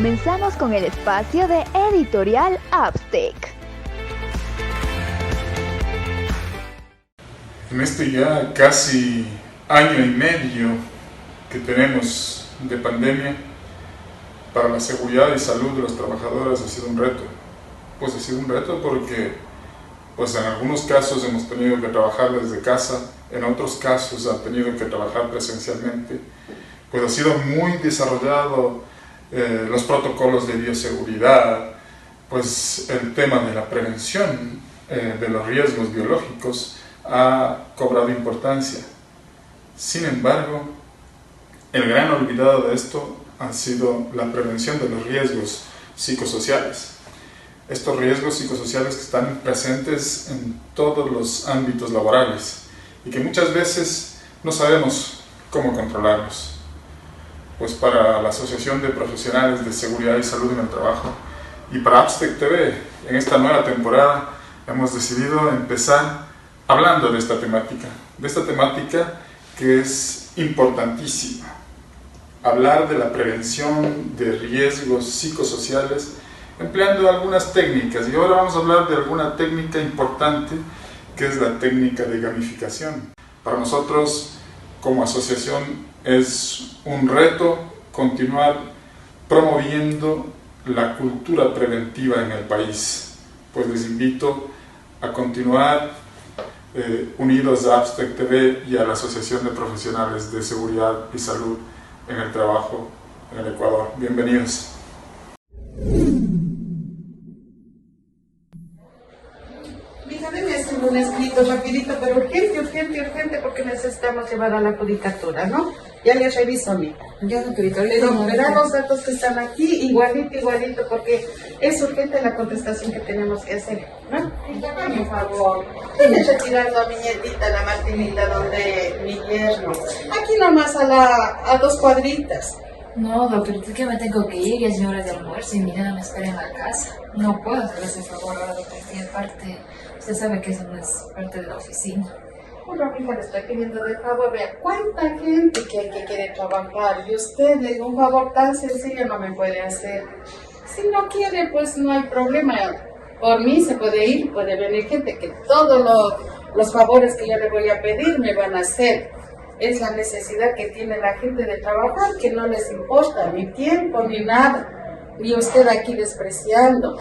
Comenzamos con el espacio de Editorial Abstec. En este ya casi año y medio que tenemos de pandemia, para la seguridad y salud de los trabajadores ha sido un reto. Pues ha sido un reto porque en algunos casos hemos tenido que trabajar desde casa, en otros casos han tenido que trabajar presencialmente. Pues ha sido muy desarrollado los protocolos de bioseguridad, pues el tema de la prevención de los riesgos biológicos ha cobrado importancia. Sin embargo, el gran olvidado de esto ha sido la prevención de los riesgos psicosociales. Estos riesgos psicosociales que están presentes en todos los ámbitos laborales y que muchas veces no sabemos cómo controlarlos. Pues para la Asociación de Profesionales de Seguridad y Salud en el Trabajo y para Abstec TV, en esta nueva temporada hemos decidido empezar hablando de esta temática que es importantísima. Hablar de la prevención de riesgos psicosociales empleando algunas técnicas, y ahora vamos a hablar de alguna técnica importante que es la técnica de gamificación. Para nosotros como asociación es un reto continuar promoviendo la cultura preventiva en el país. Pues les invito a continuar unidos a Abstec TV y a la Asociación de Profesionales de Seguridad y Salud en el Trabajo en el Ecuador. Bienvenidos. Déjame hacer un escrito rapidito, pero urgente, porque necesitamos llevar a la judicatura, ¿no? Ya le reviso, amiga. Ya, doctorita, Pero verá los datos que están aquí, igualito, porque es urgente la contestación que tenemos que hacer, ¿no? Por favor, estoy retirando a mi nietita, la Martinita, donde mi yerno. Aquí nomás a 2 cuadritas. No, doctorita, es que me tengo que ir, ya es mi hora de almuerzo y mi nena me espera en la casa. No puedo hacer ese favor ahora, doctorita, y aparte, usted sabe que eso no es parte de la oficina. Bueno, hija, le estoy pidiendo de favor, vea cuánta gente que quiere trabajar y usted un favor tan sencillo no me puede hacer. Si no quiere, pues no hay problema. Por mí se puede ir, puede venir gente que todos los favores que yo le voy a pedir me van a hacer. Es la necesidad que tiene la gente de trabajar, que no les importa ni tiempo ni nada. Y usted aquí despreciando.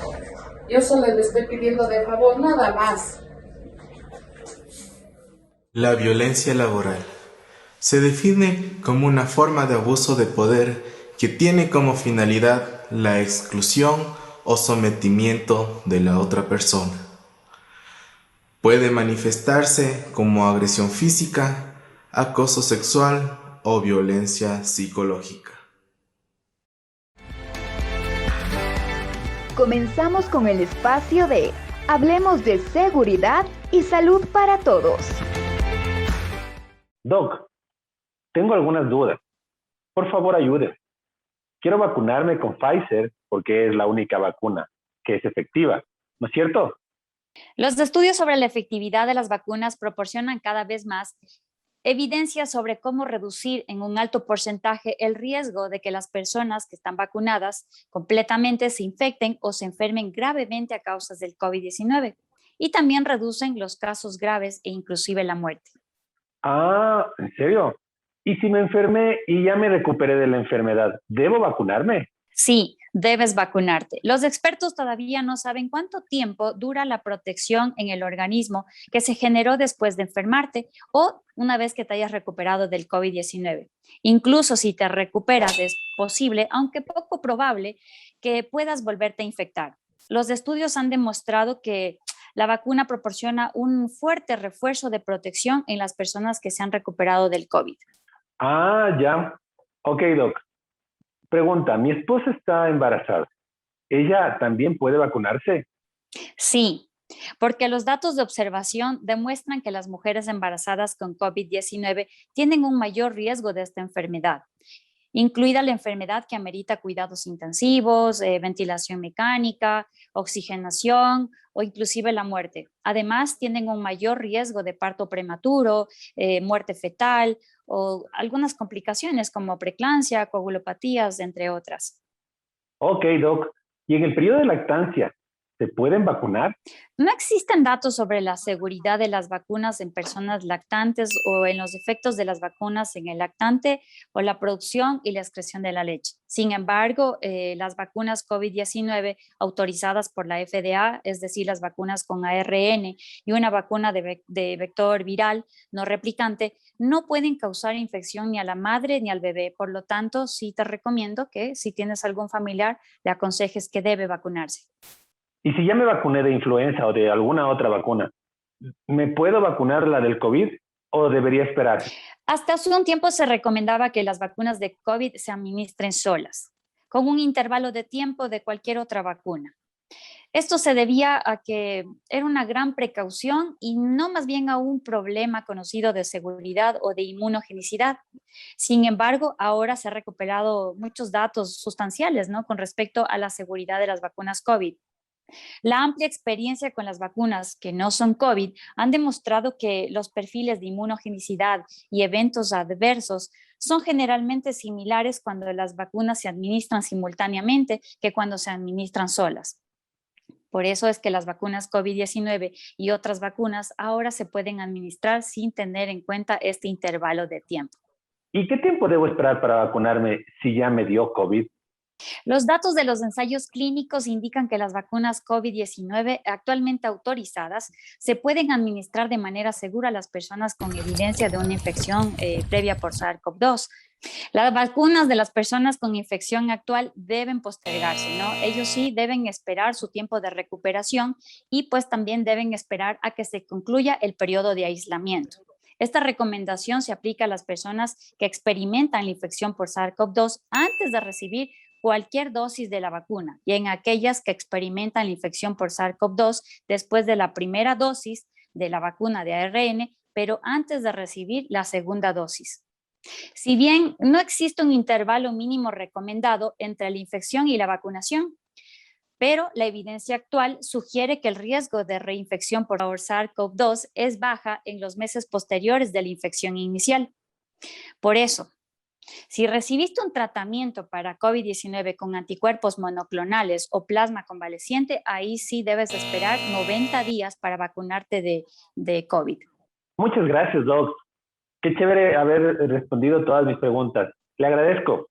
Yo solo le estoy pidiendo de favor, nada más. La violencia laboral se define como una forma de abuso de poder que tiene como finalidad la exclusión o sometimiento de la otra persona. Puede manifestarse como agresión física, acoso sexual o violencia psicológica. Comenzamos con el espacio de Hablemos de Seguridad y Salud para Todos. Doc, tengo algunas dudas. Por favor, ayúdeme. Quiero vacunarme con Pfizer porque es la única vacuna que es efectiva, ¿no es cierto? Los estudios sobre la efectividad de las vacunas proporcionan cada vez más evidencia sobre cómo reducir en un alto porcentaje el riesgo de que las personas que están vacunadas completamente se infecten o se enfermen gravemente a causa del COVID-19 y también reducen los casos graves e inclusive la muerte. Ah, ¿en serio? ¿Y si me enfermé y ya me recuperé de la enfermedad, debo vacunarme? Sí, debes vacunarte. Los expertos todavía no saben cuánto tiempo dura la protección en el organismo que se generó después de enfermarte o una vez que te hayas recuperado del COVID-19. Incluso si te recuperas, es posible, aunque poco probable, que puedas volverte a infectar. Los estudios han demostrado que la vacuna proporciona un fuerte refuerzo de protección en las personas que se han recuperado del COVID. Ah, ya. Ok, Doc. Pregunta, mi esposa está embarazada. ¿Ella también puede vacunarse? Sí, porque los datos de observación demuestran que las mujeres embarazadas con COVID-19 tienen un mayor riesgo de esta enfermedad, incluida la enfermedad que amerita cuidados intensivos, ventilación mecánica, oxigenación o inclusive la muerte. Además, tienen un mayor riesgo de parto prematuro, muerte fetal o algunas complicaciones como preeclampsia, coagulopatías, entre otras. Ok, Doc. ¿Y en el periodo de lactancia se pueden vacunar? No existen datos sobre la seguridad de las vacunas en personas lactantes o en los efectos de las vacunas en el lactante o la producción y la excreción de la leche. Sin embargo, las vacunas COVID-19 autorizadas por la FDA, es decir, las vacunas con ARN y una vacuna de vector viral no replicante, no pueden causar infección ni a la madre ni al bebé. Por lo tanto, sí te recomiendo que si tienes algún familiar, le aconsejes que debe vacunarse. Y si ya me vacuné de influenza o de alguna otra vacuna, ¿me puedo vacunar la del COVID o debería esperar? Hasta hace un tiempo se recomendaba que las vacunas de COVID se administren solas, con un intervalo de tiempo de cualquier otra vacuna. Esto se debía a que era una gran precaución y no más bien a un problema conocido de seguridad o de inmunogenicidad. Sin embargo, ahora se han recuperado muchos datos sustanciales, ¿no?, con respecto a la seguridad de las vacunas COVID. La amplia experiencia con las vacunas que no son COVID han demostrado que los perfiles de inmunogenicidad y eventos adversos son generalmente similares cuando las vacunas se administran simultáneamente que cuando se administran solas. Por eso es que las vacunas COVID-19 y otras vacunas ahora se pueden administrar sin tener en cuenta este intervalo de tiempo. ¿Y qué tiempo debo esperar para vacunarme si ya me dio COVID? Los datos de los ensayos clínicos indican que las vacunas COVID-19 actualmente autorizadas se pueden administrar de manera segura a las personas con evidencia de una infección previa por SARS-CoV-2. Las vacunas de las personas con infección actual deben postergarse, ¿no? Ellos sí deben esperar su tiempo de recuperación y pues también deben esperar a que se concluya el periodo de aislamiento. Esta recomendación se aplica a las personas que experimentan la infección por SARS-CoV-2 antes de recibir cualquier dosis de la vacuna y en aquellas que experimentan la infección por SARS-CoV-2 después de la primera dosis de la vacuna de ARN, pero antes de recibir la segunda dosis. Si bien no existe un intervalo mínimo recomendado entre la infección y la vacunación, pero la evidencia actual sugiere que el riesgo de reinfección por SARS-CoV-2 es baja en los meses posteriores de la infección inicial. Por eso, si recibiste un tratamiento para COVID-19 con anticuerpos monoclonales o plasma convaleciente, ahí sí debes esperar 90 días para vacunarte de COVID. Muchas gracias, Doc. Qué chévere haber respondido todas mis preguntas. Le agradezco.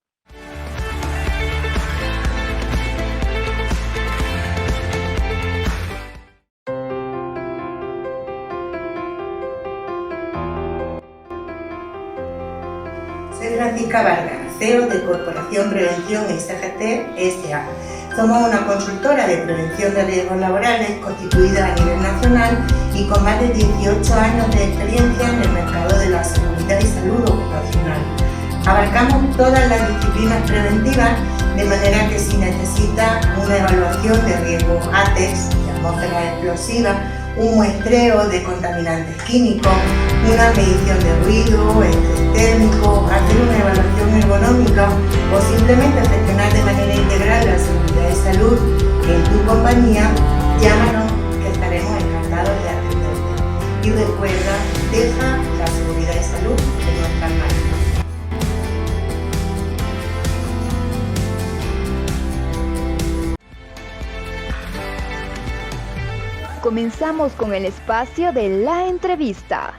Soy Francisca Vargas, CEO de Corporación Prevención SGT S.A. Somos una consultora de prevención de riesgos laborales constituida a nivel nacional y con más de 18 años de experiencia en el mercado de la seguridad y salud ocupacional. Abarcamos todas las disciplinas preventivas, de manera que si necesita una evaluación de riesgos ATEX, de atmósfera explosiva, un muestreo de contaminantes químicos, una medición de ruido, estrés térmico, hacer una evaluación ergonómica o simplemente gestionar de manera integral la seguridad y salud en tu compañía, llámanos que estaremos encantados de atenderte. Y recuerda, deja la seguridad y salud en nuestras manos. Comenzamos con el espacio de la entrevista.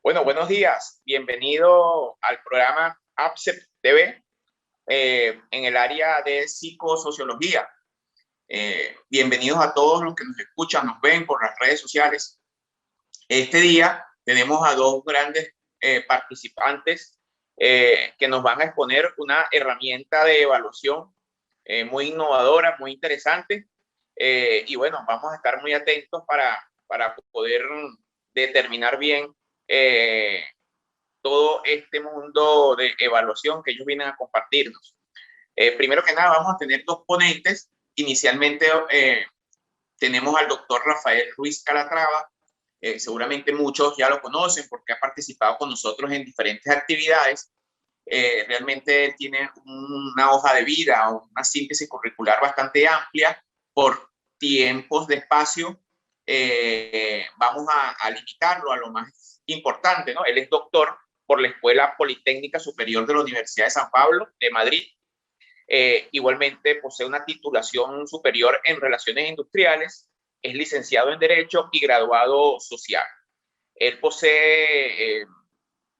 Bueno, buenos días. Bienvenido al programa APSEP TV en el área de psicosociología. Bienvenidos a todos los que nos escuchan, nos ven por las redes sociales. Este día tenemos a dos grandes participantes que nos van a exponer una herramienta de evaluación muy innovadora, muy interesante, y bueno, vamos a estar muy atentos para poder determinar bien todo este mundo de evaluación que ellos vienen a compartirnos. Primero que nada, vamos a tener dos ponentes. Inicialmente tenemos al doctor Rafael Ruiz Calatrava. Seguramente muchos ya lo conocen porque ha participado con nosotros en diferentes actividades. Realmente tiene una hoja de vida o una síntesis curricular bastante amplia. Por tiempos de espacio vamos a limitarlo a lo más importante, ¿no? Él es doctor por la Escuela Politécnica Superior de la Universidad de San Pablo de Madrid. Igualmente posee una titulación superior en Relaciones Industriales, es licenciado en Derecho y graduado social. Él posee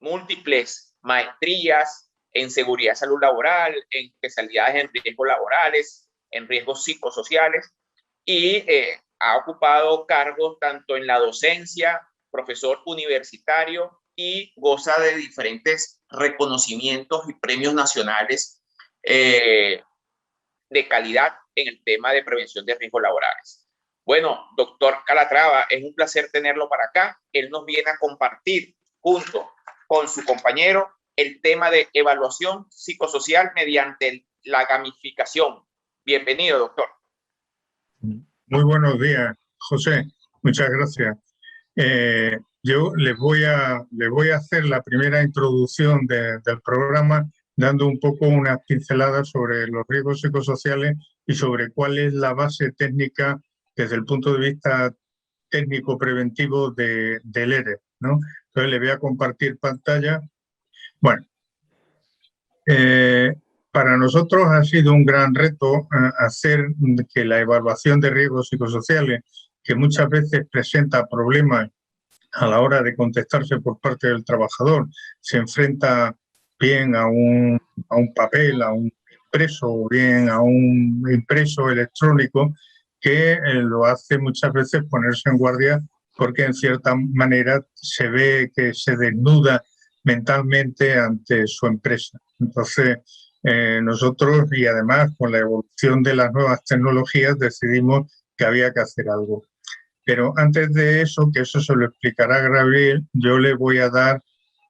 múltiples maestrías en seguridad y salud laboral, en especialidades en riesgos laborales, en riesgos psicosociales, y ha ocupado cargos tanto en la docencia, profesor universitario, y goza de diferentes reconocimientos y premios nacionales de calidad en el tema de prevención de riesgos laborales. Bueno, doctor Calatrava, es un placer tenerlo para acá. Él nos viene a compartir junto con su compañero el tema de evaluación psicosocial mediante la gamificación. Bienvenido, doctor. Muy buenos días, José. Muchas gracias. Yo les voy a hacer la primera introducción del programa dando un poco unas pinceladas sobre los riesgos psicosociales y sobre cuál es la base técnica desde el punto de vista técnico-preventivo del ERE, ¿no? Entonces les voy a compartir pantalla. Bueno, para nosotros ha sido un gran reto hacer que la evaluación de riesgos psicosociales, que muchas veces presenta problemas a la hora de contestarse por parte del trabajador, se enfrenta bien a un papel, a un impreso o bien a un impreso electrónico, que lo hace muchas veces ponerse en guardia porque en cierta manera se ve que se desnuda mentalmente ante su empresa. Entonces, nosotros, y además con la evolución de las nuevas tecnologías, decidimos que había que hacer algo. Pero antes de eso, que eso se lo explicará Gabriel, yo le voy a dar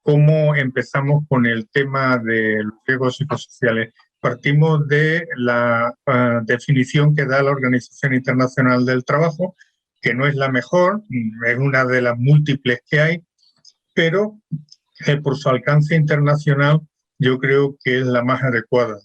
cómo empezamos con el tema de los riesgos psicosociales. Partimos de la definición que da la Organización Internacional del Trabajo, que no es la mejor, es una de las múltiples que hay, pero por su alcance internacional yo creo que es la más adecuada,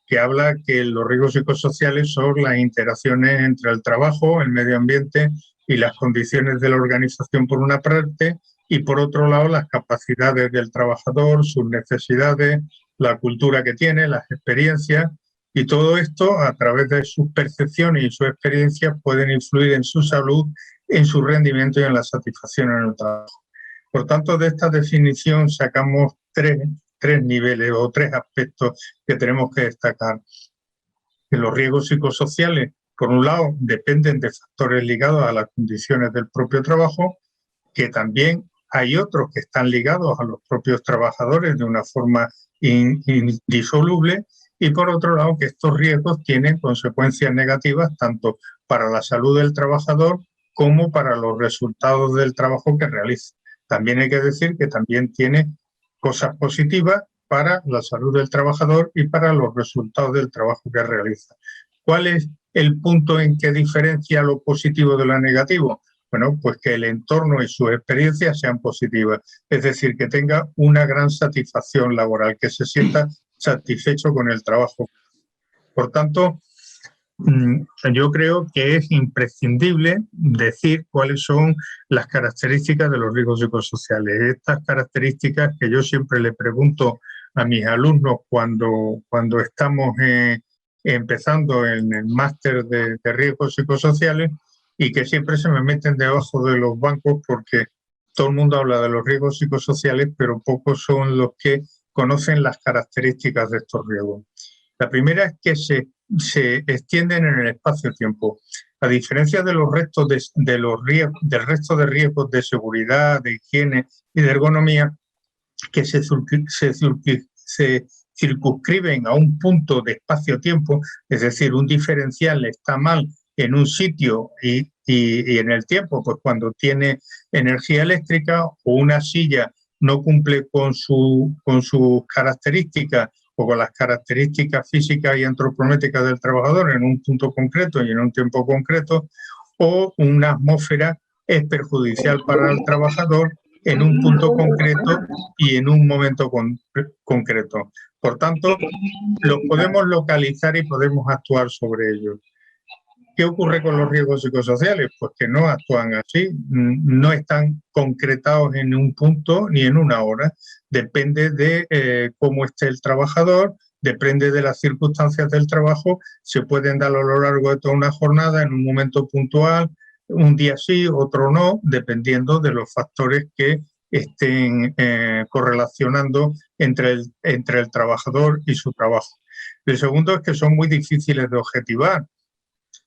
que habla que los riesgos psicosociales son las interacciones entre el trabajo, el medio ambiente y las condiciones de la organización por una parte, y por otro lado las capacidades del trabajador, sus necesidades, la cultura que tiene, las experiencias, y todo esto a través de sus percepciones y sus experiencias pueden influir en su salud, en su rendimiento y en la satisfacción en el trabajo. Por tanto, de esta definición sacamos tres niveles o tres aspectos que tenemos que destacar. Que los riesgos psicosociales, por un lado, dependen de factores ligados a las condiciones del propio trabajo, que también hay otros que están ligados a los propios trabajadores de una forma indisoluble, y por otro lado que estos riesgos tienen consecuencias negativas tanto para la salud del trabajador como para los resultados del trabajo que realiza. También hay que decir que también tiene cosas positivas para la salud del trabajador y para los resultados del trabajo que realiza. ¿Cuál es el punto en que diferencia lo positivo de lo negativo? Bueno, pues que el entorno y sus experiencias sean positivas, es decir, que tenga una gran satisfacción laboral, que se sienta satisfecho con el trabajo. Por tanto, yo creo que es imprescindible decir cuáles son las características de los riesgos psicosociales. Estas características que yo siempre le pregunto a mis alumnos cuando estamos empezando en el máster de riesgos psicosociales, y que siempre se me meten debajo de los bancos porque todo el mundo habla de los riesgos psicosociales, pero pocos son los que conocen las características de estos riesgos. La primera es que se extienden en el espacio-tiempo. A diferencia de los restos del resto de riesgos de seguridad, de higiene y de ergonomía, que se circunscriben a un punto de espacio-tiempo, es decir, un diferencial está mal en un sitio y en el tiempo, pues cuando tiene energía eléctrica, o una silla no cumple con sus características o con las características físicas y antropométricas del trabajador en un punto concreto y en un tiempo concreto, o una atmósfera es perjudicial para el trabajador en un punto concreto y en un momento concreto. Por tanto, los podemos localizar y podemos actuar sobre ellos. ¿Qué ocurre con los riesgos psicosociales? Pues que no actúan así, no están concretados en un punto ni en una hora. Depende de cómo esté el trabajador, depende de las circunstancias del trabajo, se pueden dar a lo largo de toda una jornada, en un momento puntual, un día sí, otro no, dependiendo de los factores que estén correlacionando entre el trabajador y su trabajo. El segundo es que son muy difíciles de objetivar.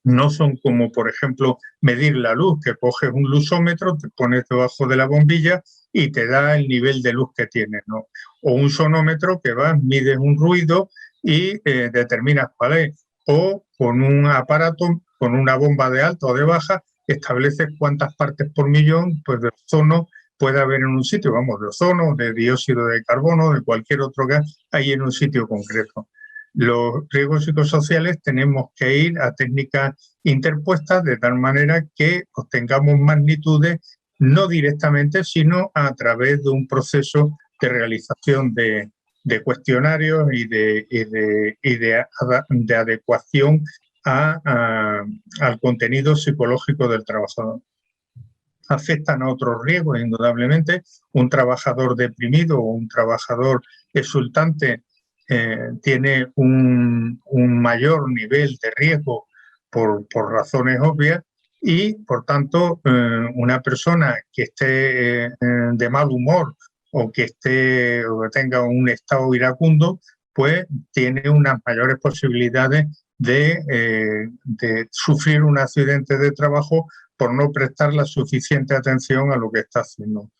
No son como, por ejemplo, medir la luz, que coges un luzómetro, te pones debajo de la bombilla y te da el nivel de luz que tienes, ¿no? O un sonómetro que vas, mides un ruido y determinas cuál es. O con un aparato, con una bomba de alta o de baja, estableces cuántas partes por millón pues, de ozono puede haber en un sitio, vamos, de ozono, de dióxido de carbono, de cualquier otro gas, hay en un sitio concreto. Los riesgos psicosociales tenemos que ir a técnicas interpuestas de tal manera que obtengamos magnitudes no directamente, sino a través de un proceso de realización de cuestionarios y de adecuación al contenido psicológico del trabajador. Afectan a otros riesgos, indudablemente. Un trabajador deprimido o un trabajador exultante tiene un mayor nivel de riesgo por razones obvias y, por tanto, una persona que esté de mal humor o que tenga un estado iracundo, pues tiene unas mayores posibilidades de sufrir un accidente de trabajo por no prestar la suficiente atención a lo que está haciendo.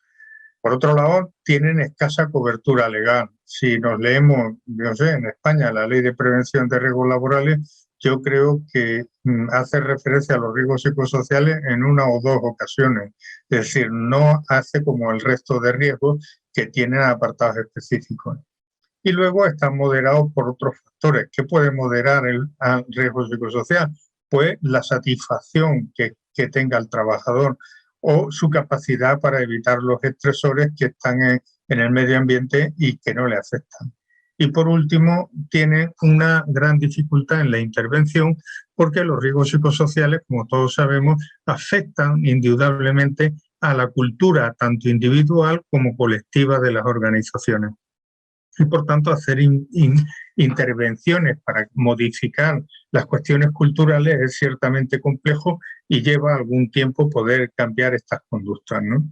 Por otro lado, tienen escasa cobertura legal. Si nos leemos, no sé, en España la Ley de Prevención de Riesgos Laborales, yo creo que hace referencia a los riesgos psicosociales en una o dos ocasiones. Es decir, no hace como el resto de riesgos que tienen apartados específicos. Y luego están moderados por otros factores. ¿Qué puede moderar el riesgo psicosocial? Pues la satisfacción que tenga el trabajador o su capacidad para evitar los estresores que están en el medio ambiente y que no le afectan. Y por último, tiene una gran dificultad en la intervención porque los riesgos psicosociales, como todos sabemos, afectan indudablemente a la cultura tanto individual como colectiva de las organizaciones. Y por tanto, hacer intervenciones para modificar las cuestiones culturales es ciertamente complejo y lleva algún tiempo poder cambiar estas conductas, ¿no?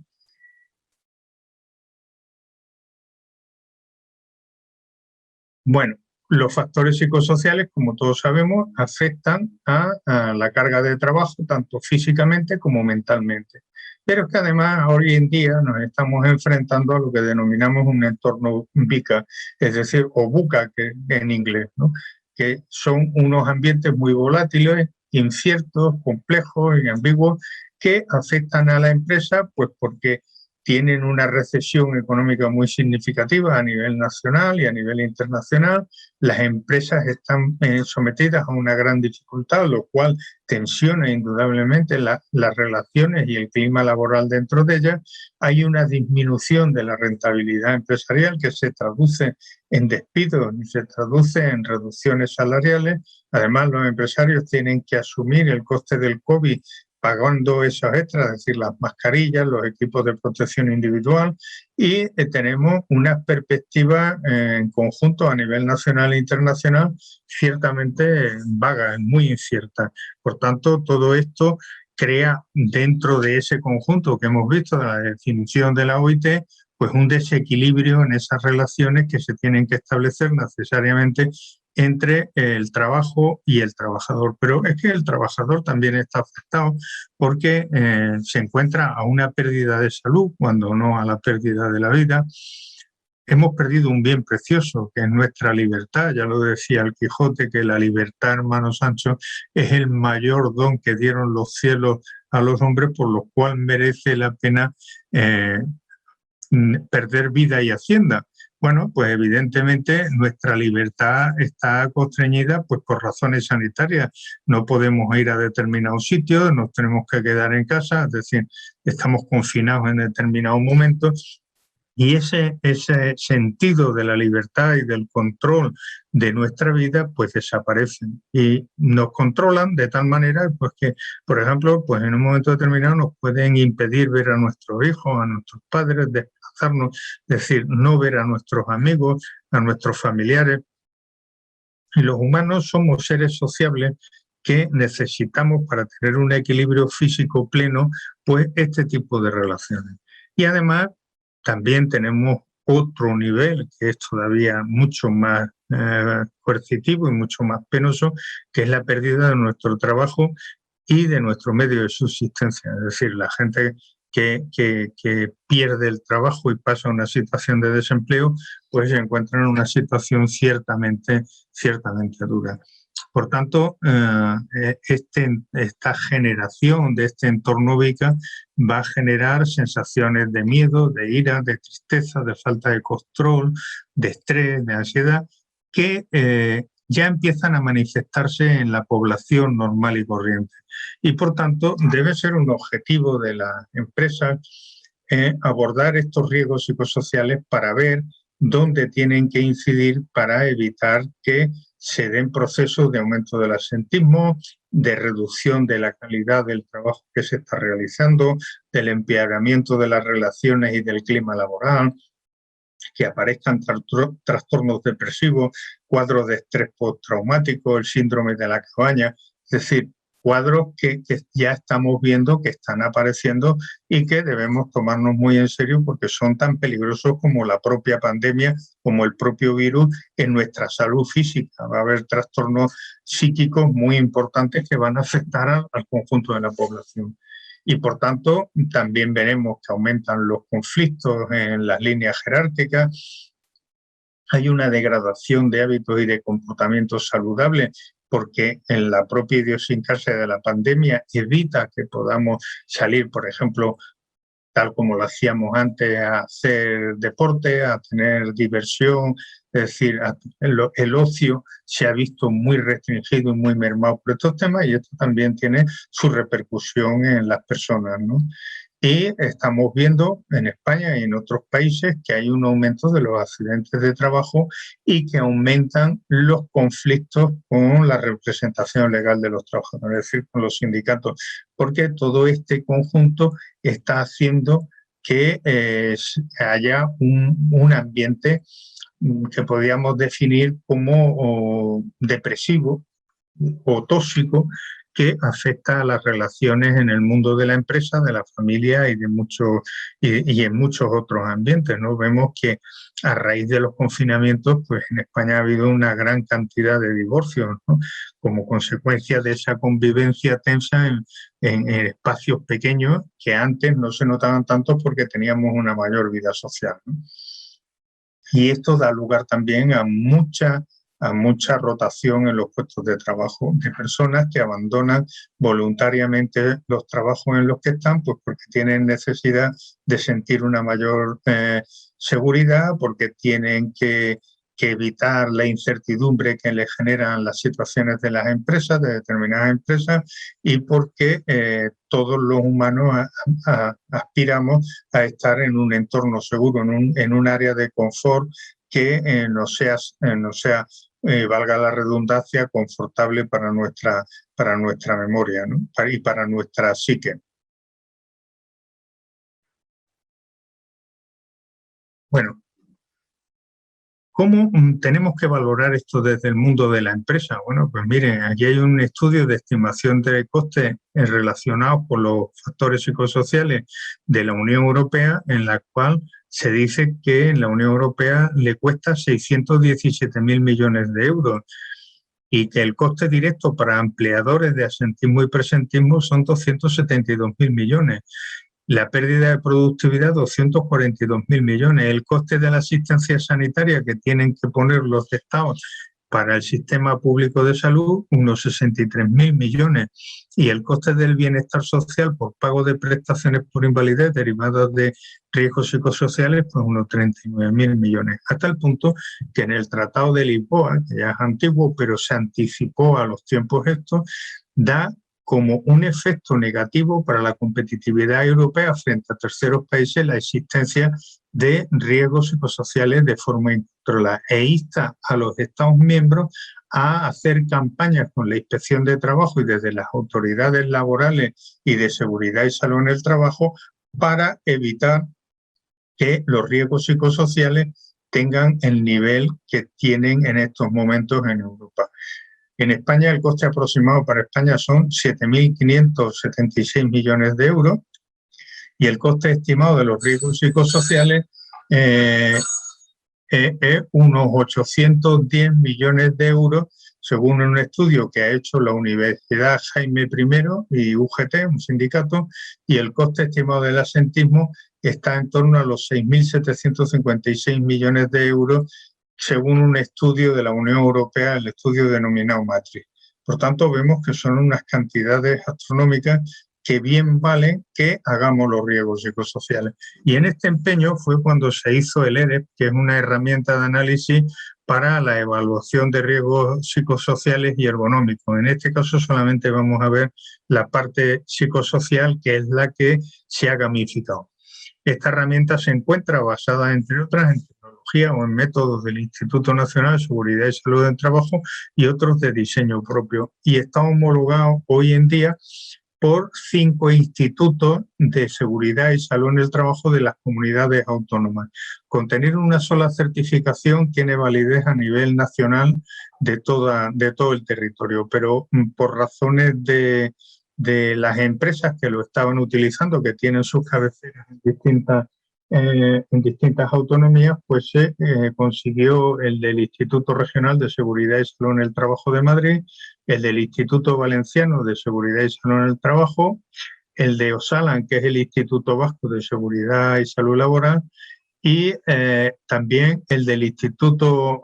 Bueno, los factores psicosociales, como todos sabemos, afectan a la carga de trabajo, tanto físicamente como mentalmente. Pero es que además hoy en día nos estamos enfrentando a lo que denominamos un entorno VUCA, es decir, o VUCA que en inglés, ¿no? Que son unos ambientes muy volátiles, inciertos, complejos y ambiguos que afectan a la empresa pues porque tienen una recesión económica muy significativa a nivel nacional y a nivel internacional. Las empresas están sometidas a una gran dificultad, lo cual tensiona indudablemente las relaciones y el clima laboral dentro de ellas. Hay una disminución de la rentabilidad empresarial que se traduce en despidos y se traduce en reducciones salariales. Además, los empresarios tienen que asumir el coste del COVID pagando esos extras, es decir, las mascarillas, los equipos de protección individual y tenemos una perspectiva en conjunto a nivel nacional e internacional ciertamente vaga, muy incierta. Por tanto, todo esto crea dentro de ese conjunto que hemos visto de la definición de la OIT, pues un desequilibrio en esas relaciones que se tienen que establecer necesariamente entre el trabajo y el trabajador. Pero es que el trabajador también está afectado porque se encuentra a una pérdida de salud, cuando no a la pérdida de la vida. Hemos perdido un bien precioso, que es nuestra libertad. Ya lo decía el Quijote, que la libertad, hermano Sancho, es el mayor don que dieron los cielos a los hombres, por lo cual merece la pena perder vida y hacienda. Bueno, pues evidentemente nuestra libertad está constreñida pues por razones sanitarias. No podemos ir a determinados sitios, nos tenemos que quedar en casa, es decir, estamos confinados en determinados momentos Y ese sentido de la libertad y del control de nuestra vida, pues desaparecen. Y nos controlan de tal manera pues que, por ejemplo, pues en un momento determinado nos pueden impedir ver a nuestros hijos, a nuestros padres, desplazarnos, es decir, no ver a nuestros amigos, a nuestros familiares. Y los humanos somos seres sociables que necesitamos para tener un equilibrio físico pleno, pues este tipo de relaciones. Y además, también tenemos otro nivel que es todavía mucho más coercitivo y mucho más penoso, que es la pérdida de nuestro trabajo y de nuestro medio de subsistencia. Es decir, la gente que pierde el trabajo y pasa a una situación de desempleo, pues se encuentra en una situación ciertamente dura. Por tanto, esta generación de este entorno VICA va a generar sensaciones de miedo, de ira, de tristeza, de falta de control, de estrés, de ansiedad, que ya empiezan a manifestarse en la población normal y corriente. Y por tanto, debe ser un objetivo de las empresas abordar estos riesgos psicosociales para ver dónde tienen que incidir para evitar que se den procesos de aumento del absentismo, de reducción de la calidad del trabajo que se está realizando, del empeoramiento de las relaciones y del clima laboral, que aparezcan trastornos depresivos, cuadros de estrés postraumático, el síndrome de la cabaña, es decir, cuadros que ya estamos viendo que están apareciendo y que debemos tomarnos muy en serio porque son tan peligrosos como la propia pandemia, como el propio virus en nuestra salud física. Va a haber trastornos psíquicos muy importantes que van a afectar al conjunto de la población. Y por tanto, también veremos que aumentan los conflictos en las líneas jerárquicas. Hay una degradación de hábitos y de comportamientos saludables porque en la propia idiosincrasia de la pandemia evita que podamos salir, por ejemplo, tal como lo hacíamos antes, a hacer deporte, a tener diversión, es decir, el ocio se ha visto muy restringido y muy mermado por estos temas y esto también tiene su repercusión en las personas, ¿no? Y estamos viendo en España y en otros países que hay un aumento de los accidentes de trabajo y que aumentan los conflictos con la representación legal de los trabajadores, es decir, con los sindicatos, porque todo este conjunto está haciendo que haya un ambiente que podríamos definir como depresivo o tóxico, que afecta a las relaciones en el mundo de la empresa, de la familia y en muchos otros ambientes, ¿no? Vemos que a raíz de los confinamientos, pues en España ha habido una gran cantidad de divorcios, ¿no? Como consecuencia de esa convivencia tensa en espacios pequeños que antes no se notaban tanto porque teníamos una mayor vida social, ¿no? Y esto da lugar también a mucha rotación en los puestos de trabajo de personas que abandonan voluntariamente los trabajos en los que están, pues porque tienen necesidad de sentir una mayor seguridad, porque tienen que evitar la incertidumbre que les generan las situaciones de las empresas, de determinadas empresas, y porque todos los humanos aspiramos a estar en un entorno seguro, en un área de confort que no sea, valga la redundancia, confortable para nuestra memoria, ¿no? Y para nuestra psique. Bueno, ¿cómo tenemos que valorar esto desde el mundo de la empresa? Bueno, pues miren, aquí hay un estudio de estimación de costes relacionados con los factores psicosociales de la Unión Europea, en la cual se dice que en la Unión Europea le cuesta 617.000 millones de euros y que el coste directo para empleadores de asentismo y presentismo son 272.000 millones. La pérdida de productividad, 242.000 millones. El coste de la asistencia sanitaria que tienen que poner los estados para el sistema público de salud, unos 63.000 millones. Y el coste del bienestar social por pago de prestaciones por invalidez derivadas de riesgos psicosociales, pues unos 39.000 millones. Hasta el punto que en el Tratado de Lisboa, que ya es antiguo, pero se anticipó a los tiempos estos, da como un efecto negativo para la competitividad europea frente a terceros países la existencia de riesgos psicosociales de forma incontrolada e insta a los Estados miembros a hacer campañas con la Inspección de Trabajo y desde las autoridades laborales y de seguridad y salud en el trabajo para evitar que los riesgos psicosociales tengan el nivel que tienen en estos momentos en Europa. En España el coste aproximado para España son 7.576 millones de euros y el coste estimado de los riesgos psicosociales es unos 810 millones de euros, según un estudio que ha hecho la Universidad Jaime I y UGT, un sindicato, y el coste estimado del absentismo está en torno a los 6.756 millones de euros, según un estudio de la Unión Europea, el estudio denominado Matrix. Por tanto, vemos que son unas cantidades astronómicas que bien vale que hagamos los riesgos psicosociales. Y en este empeño fue cuando se hizo el EREP, que es una herramienta de análisis para la evaluación de riesgos psicosociales y ergonómicos. En este caso solamente vamos a ver la parte psicosocial, que es la que se ha gamificado. Esta herramienta se encuentra basada, entre otras, en tecnología o en métodos del Instituto Nacional de Seguridad y Salud del Trabajo y otros de diseño propio. Y está homologado hoy en día por 5 institutos de seguridad y salud en el trabajo de las comunidades autónomas. Con tener una sola certificación tiene validez a nivel nacional de todo el territorio, pero por razones de las empresas que lo estaban utilizando, que tienen sus cabeceras en distintas autonomías, pues se consiguió el del Instituto Regional de Seguridad y Salud en el Trabajo de Madrid, el del Instituto Valenciano de Seguridad y Salud en el Trabajo, el de Osalan, que es el Instituto Vasco de Seguridad y Salud Laboral, y también el del Instituto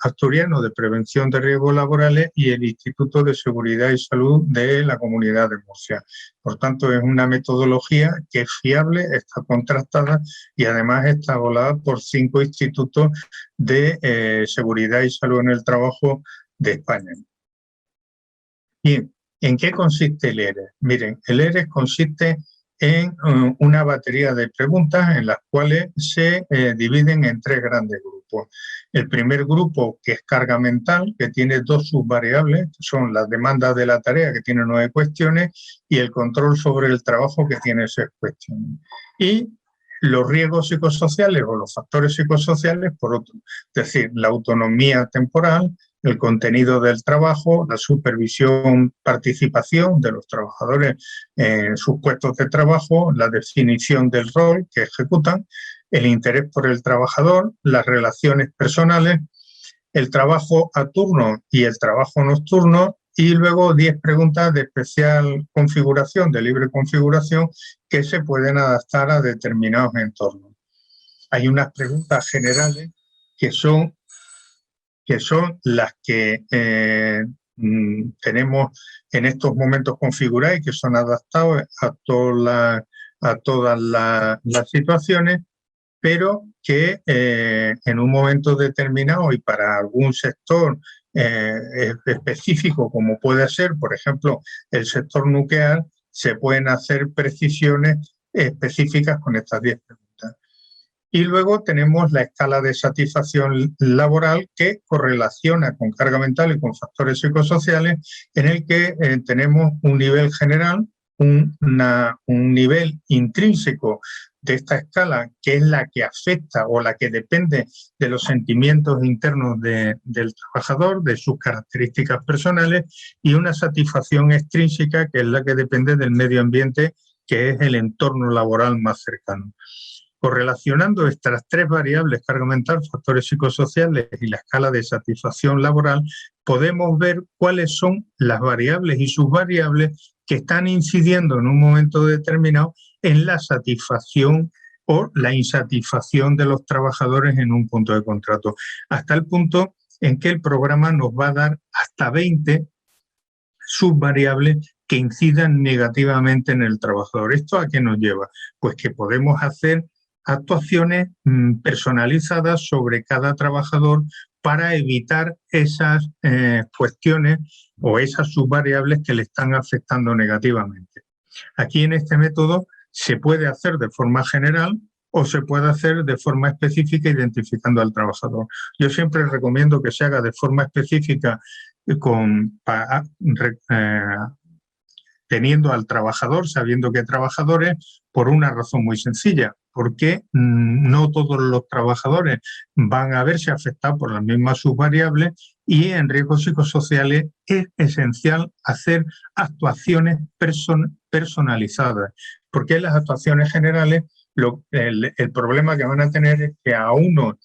Asturiano de Prevención de Riesgos Laborales y el Instituto de Seguridad y Salud de la Comunidad de Murcia. Por tanto, es una metodología que es fiable, está contrastada y además está avalada por 5 institutos de seguridad y salud en el trabajo de España. Bien, ¿en qué consiste el ERES? Miren, el ERES consiste en una batería de preguntas en las cuales se dividen en 3 grandes grupos. El primer grupo, que es carga mental, que tiene 2 subvariables, que son las demandas de la tarea, que tiene 9 cuestiones, y el control sobre el trabajo, que tiene 6 cuestiones. Y los riesgos psicosociales o los factores psicosociales, por otro, es decir, la autonomía temporal, el contenido del trabajo, la supervisión, participación de los trabajadores en sus puestos de trabajo, la definición del rol que ejecutan, el interés por el trabajador, las relaciones personales, el trabajo a turno y el trabajo nocturno, y luego 10 preguntas de especial configuración, de libre configuración, que se pueden adaptar a determinados entornos. Hay unas preguntas generales que son las que tenemos en estos momentos configuradas y que son adaptadas a todas las situaciones, pero que en un momento determinado y para algún sector específico, como puede ser, por ejemplo, el sector nuclear, se pueden hacer precisiones específicas con estas 10 preguntas. Y luego tenemos la escala de satisfacción laboral que correlaciona con carga mental y con factores psicosociales, en el que tenemos un nivel general, un nivel intrínseco de esta escala, que es la que afecta o la que depende de los sentimientos internos del trabajador, de sus características personales, y una satisfacción extrínseca, que es la que depende del medio ambiente, que es el entorno laboral más cercano. Correlacionando estas 3 variables, carga mental, factores psicosociales y la escala de satisfacción laboral, podemos ver cuáles son las variables y subvariables que están incidiendo en un momento determinado en la satisfacción o la insatisfacción de los trabajadores en un punto de contrato, hasta el punto en que el programa nos va a dar hasta 20 subvariables que incidan negativamente en el trabajador. ¿Esto a qué nos lleva? Pues que podemos hacer actuaciones personalizadas sobre cada trabajador para evitar esas cuestiones o esas subvariables que le están afectando negativamente. Aquí en este método se puede hacer de forma general o se puede hacer de forma específica identificando al trabajador. Yo siempre recomiendo que se haga de forma específica teniendo al trabajador, sabiendo qué trabajadores, por una razón muy sencilla, porque no todos los trabajadores van a verse afectados por las mismas subvariables y en riesgos psicosociales es esencial hacer actuaciones personalizadas, porque en las actuaciones generales el problema que van a tener es que a uno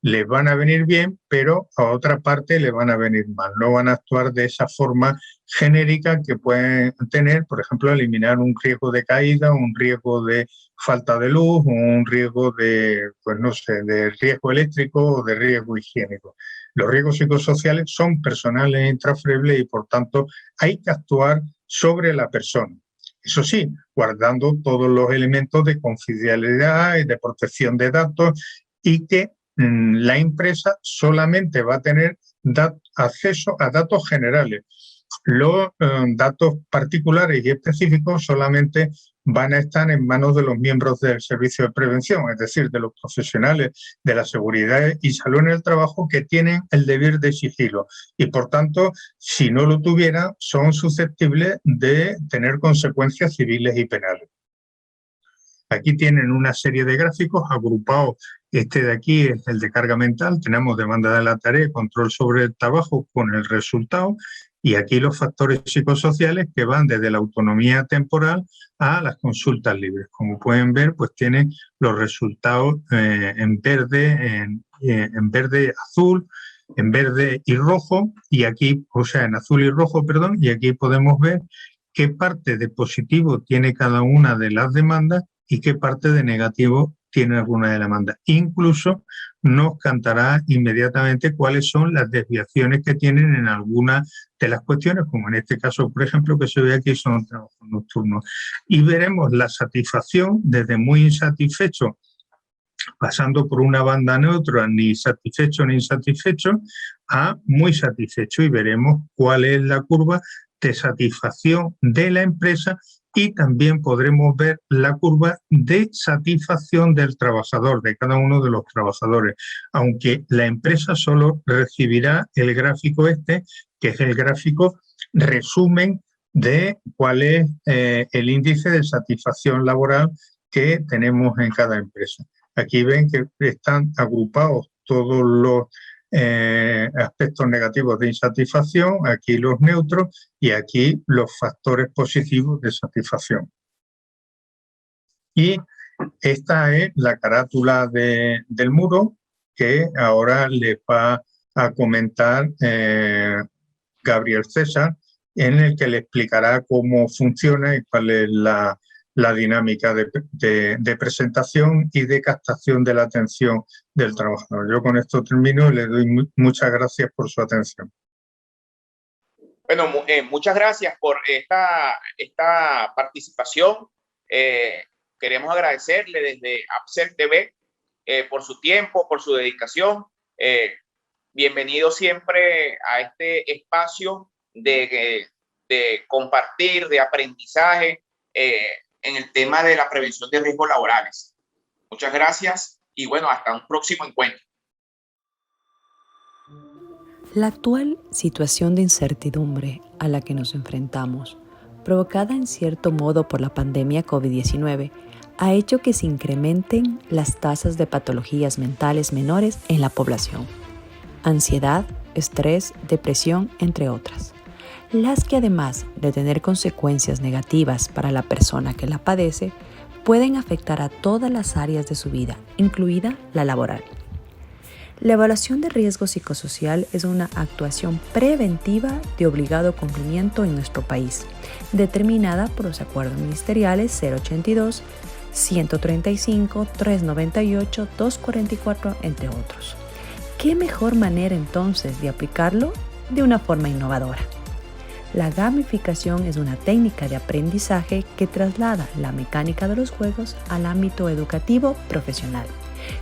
les van a venir bien, pero a otra parte les van a venir mal. No van a actuar de esa forma genérica que pueden tener, por ejemplo, eliminar un riesgo de caída, un riesgo de falta de luz, un riesgo de, pues no sé, de riesgo eléctrico o de riesgo higiénico. Los riesgos psicosociales son personales e intransferibles y, por tanto, hay que actuar sobre la persona. Eso sí, guardando todos los elementos de confidencialidad y de protección de datos y que la empresa solamente va a tener acceso a datos generales. Los datos particulares y específicos solamente van a estar en manos de los miembros del servicio de prevención, es decir, de los profesionales de la seguridad y salud en el trabajo que tienen el deber de sigilo y, por tanto, si no lo tuvieran, son susceptibles de tener consecuencias civiles y penales. Aquí tienen una serie de gráficos agrupados. Este de aquí es el de carga mental. Tenemos demanda de la tarea, control sobre el trabajo con el resultado. Y aquí los factores psicosociales que van desde la autonomía temporal a las consultas libres. Como pueden ver, pues tienen los resultados en verde, azul, en verde y rojo. Y aquí, o sea, en azul y rojo, perdón. Y aquí podemos ver qué parte de positivo tiene cada una de las demandas y qué parte de negativo tiene alguna de las demandas. Incluso nos cantará inmediatamente cuáles son las desviaciones que tienen en algunas de las cuestiones, como en este caso, por ejemplo, que se ve aquí son trabajos nocturnos. Y veremos la satisfacción desde muy insatisfecho, pasando por una banda neutra, ni satisfecho ni insatisfecho, a muy satisfecho. Y veremos cuál es la curva de satisfacción de la empresa y también podremos ver la curva de satisfacción del trabajador, de cada uno de los trabajadores, aunque la empresa solo recibirá el gráfico este, que es el gráfico resumen de cuál es el índice de satisfacción laboral que tenemos en cada empresa. Aquí ven que están agrupados todos los aspectos negativos de insatisfacción, aquí los neutros y aquí los factores positivos de satisfacción. Y esta es la carátula del muro que ahora les va a comentar Gabriel César, en el que le explicará cómo funciona y cuál es la dinámica de presentación y de captación de la atención del trabajador. Yo con esto termino y le doy muchas gracias por su atención. Bueno, muchas gracias por esta participación. Queremos agradecerle desde APSEP TV por su tiempo, por su dedicación. Bienvenido siempre a este espacio de compartir, de aprendizaje, en el tema de la prevención de riesgos laborales. Muchas gracias y bueno, hasta un próximo encuentro. La actual situación de incertidumbre a la que nos enfrentamos, provocada en cierto modo por la pandemia COVID-19, ha hecho que se incrementen las tasas de patologías mentales menores en la población. Ansiedad, estrés, depresión, entre otras. Las que además de tener consecuencias negativas para la persona que la padece, pueden afectar a todas las áreas de su vida, incluida la laboral. La evaluación de riesgo psicosocial es una actuación preventiva de obligado cumplimiento en nuestro país, determinada por los acuerdos ministeriales 082, 135, 398, 244, entre otros. ¿Qué mejor manera entonces de aplicarlo? De una forma innovadora. La gamificación es una técnica de aprendizaje que traslada la mecánica de los juegos al ámbito educativo profesional,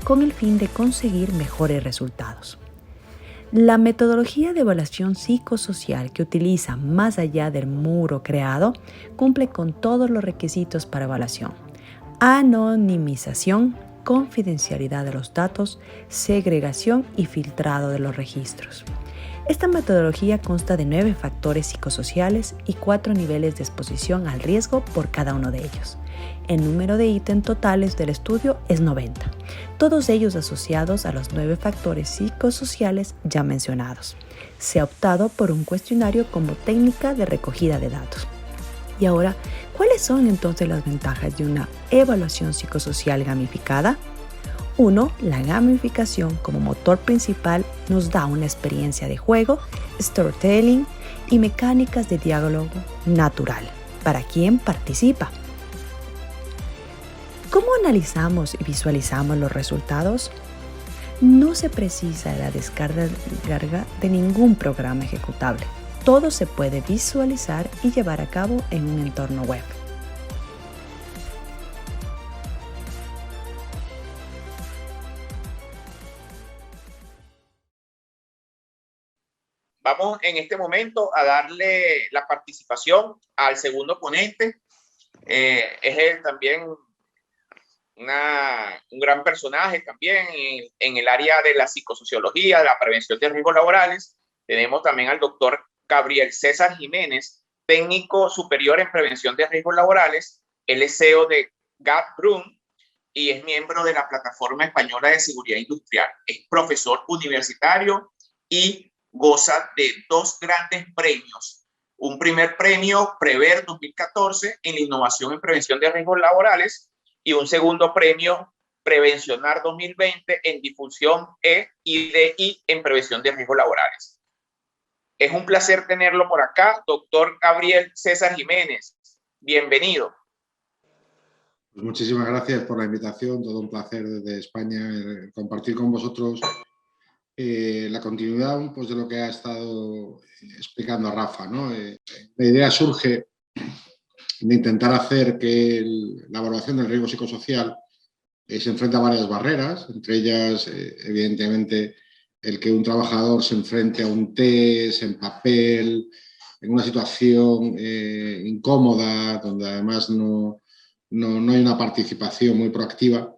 con el fin de conseguir mejores resultados. La metodología de evaluación psicosocial que utiliza más allá del muro creado cumple con todos los requisitos para evaluación: anonimización, confidencialidad de los datos, segregación y filtrado de los registros. Esta metodología consta de 9 factores psicosociales y 4 niveles de exposición al riesgo por cada uno de ellos. El número de ítems totales del estudio es 90, todos ellos asociados a los 9 factores psicosociales ya mencionados. Se ha optado por un cuestionario como técnica de recogida de datos. Y ahora, ¿cuáles son entonces las ventajas de una evaluación psicosocial gamificada? 1. La gamificación como motor principal nos da una experiencia de juego, storytelling y mecánicas de diálogo natural para quien participa. ¿Cómo analizamos y visualizamos los resultados? No se precisa la descarga de ningún programa ejecutable. Todo se puede visualizar y llevar a cabo en un entorno web. Vamos en este momento a darle la participación al segundo ponente. Es él también un gran personaje también en el área de la psicosociología, de la prevención de riesgos laborales. Tenemos también al doctor Gabriel César Jiménez, técnico superior en prevención de riesgos laborales. Él es CEO de GAP-RUN y es miembro de la Plataforma Española de Seguridad Industrial. Es profesor universitario y goza de 2 grandes premios. Un primer premio, Prever 2014, en la innovación en prevención de riesgos laborales, y un segundo premio, Prevencionar 2020, en difusión y en prevención de riesgos laborales. Es un placer tenerlo por acá, doctor Gabriel César Jiménez. Bienvenido. Pues muchísimas gracias por la invitación, todo un placer desde España compartir con vosotros la continuidad pues, de lo que ha estado explicando Rafa, ¿no? La idea surge de intentar hacer que la evaluación del riesgo psicosocial se enfrenta a varias barreras, entre ellas, evidentemente, el que un trabajador se enfrente a un test en papel, en una situación incómoda, donde además no hay una participación muy proactiva.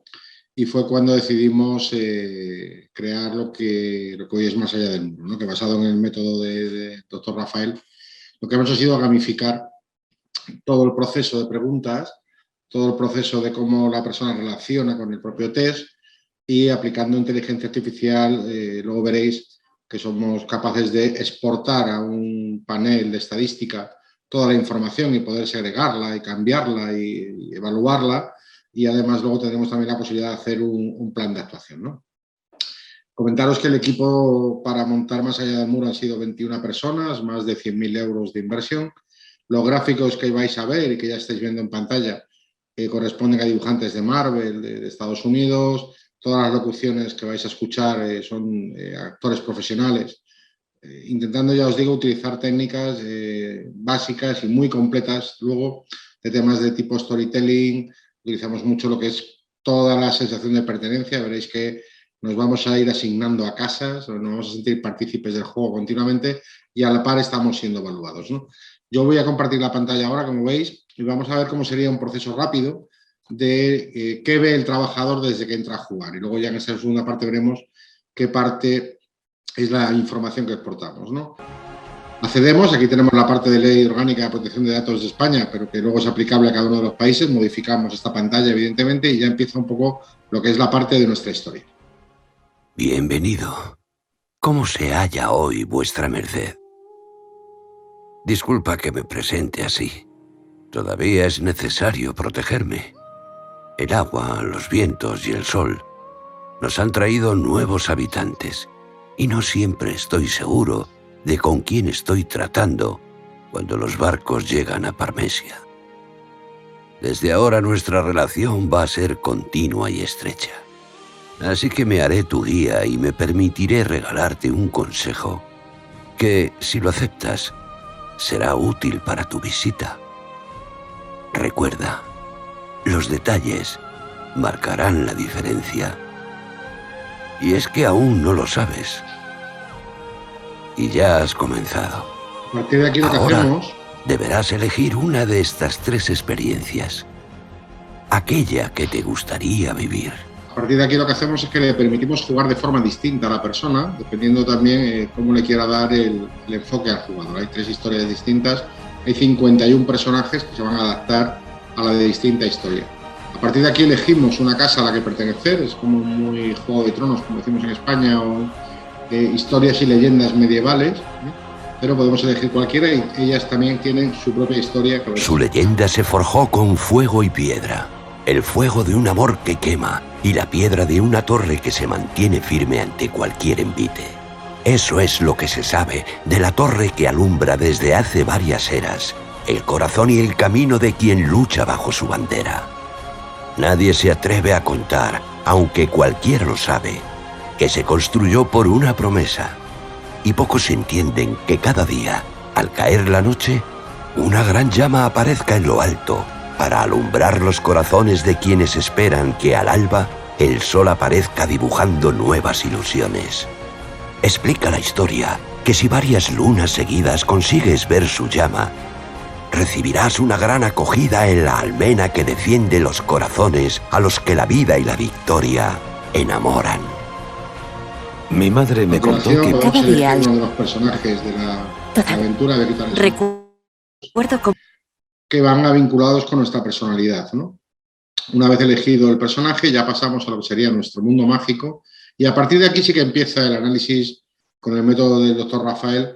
Y fue cuando decidimos crear lo que hoy es Más allá del muro, ¿no? Que basado en el método de doctor Rafael, lo que hemos hecho ha sido gamificar todo el proceso de preguntas, todo el proceso de cómo la persona relaciona con el propio test, y aplicando inteligencia artificial, luego veréis que somos capaces de exportar a un panel de estadística toda la información y poder segregarla y cambiarla y evaluarla. Y además luego tendremos también la posibilidad de hacer un plan de actuación, ¿no? Comentaros que el equipo para montar Más allá del muro han sido 21 personas, más de 100.000 euros de inversión. Los gráficos que vais a ver y que ya estáis viendo en pantalla corresponden a dibujantes de Marvel, de Estados Unidos. Todas las locuciones que vais a escuchar son actores profesionales, intentando, ya os digo, utilizar técnicas básicas y muy completas luego de temas de tipo storytelling. Utilizamos mucho lo que es toda la sensación de pertenencia. Veréis que nos vamos a ir asignando a casas, nos vamos a sentir partícipes del juego continuamente y a la par estamos siendo evaluados, ¿no? Yo voy a compartir la pantalla ahora, como veis, y vamos a ver cómo sería un proceso rápido de qué ve el trabajador desde que entra a jugar. Y luego ya en esta segunda parte veremos qué parte es la información que exportamos, ¿no? Accedemos, aquí tenemos la parte de Ley Orgánica de Protección de Datos de España, pero que luego es aplicable a cada uno de los países. Modificamos esta pantalla, evidentemente, y ya empieza un poco lo que es la parte de nuestra historia. Bienvenido. ¿Cómo se halla hoy vuestra merced? Disculpa que me presente así. Todavía es necesario protegerme. El agua, los vientos y el sol nos han traído nuevos habitantes y no siempre estoy seguro de con quién estoy tratando cuando los barcos llegan a Parmesia. Desde ahora nuestra relación va a ser continua y estrecha. Así que me haré tu guía y me permitiré regalarte un consejo que, si lo aceptas, será útil para tu visita. Recuerda, los detalles marcarán la diferencia. Y es que aún no lo sabes. Y ya has comenzado. A partir de aquí lo que hacemos... Deberás elegir una de estas 3 experiencias. Aquella que te gustaría vivir. A partir de aquí lo que hacemos es que le permitimos jugar de forma distinta a la persona, dependiendo también cómo le quiera dar el enfoque al jugador. Hay 3 historias distintas, hay 51 personajes que se van a adaptar a la de distinta historia. A partir de aquí elegimos una casa a la que pertenecer, es como muy Juego de Tronos, como decimos en España, o historias y leyendas medievales, pero podemos elegir cualquiera y ellas también tienen su propia historia. Su leyenda se forjó con fuego y piedra. El fuego de un amor que quema y la piedra de una torre que se mantiene firme ante cualquier envite. Eso es lo que se sabe de la torre que alumbra desde hace varias eras el corazón y el camino de quien lucha bajo su bandera. Nadie se atreve a contar, aunque cualquiera lo sabe, que se construyó por una promesa. Y pocos entienden que cada día, al caer la noche, una gran llama aparezca en lo alto para alumbrar los corazones de quienes esperan que al alba el sol aparezca dibujando nuevas ilusiones. Explica la historia que si varias lunas seguidas consigues ver su llama, recibirás una gran acogida en la almena que defiende los corazones a los que la vida y la victoria enamoran. Mi madre me contó que cada día uno de los personajes de la aventura de Vital recuerdo que van vinculados con nuestra personalidad, ¿no? Una vez elegido el personaje, ya pasamos a lo que sería nuestro mundo mágico y a partir de aquí sí que empieza el análisis con el método del Dr. Rafael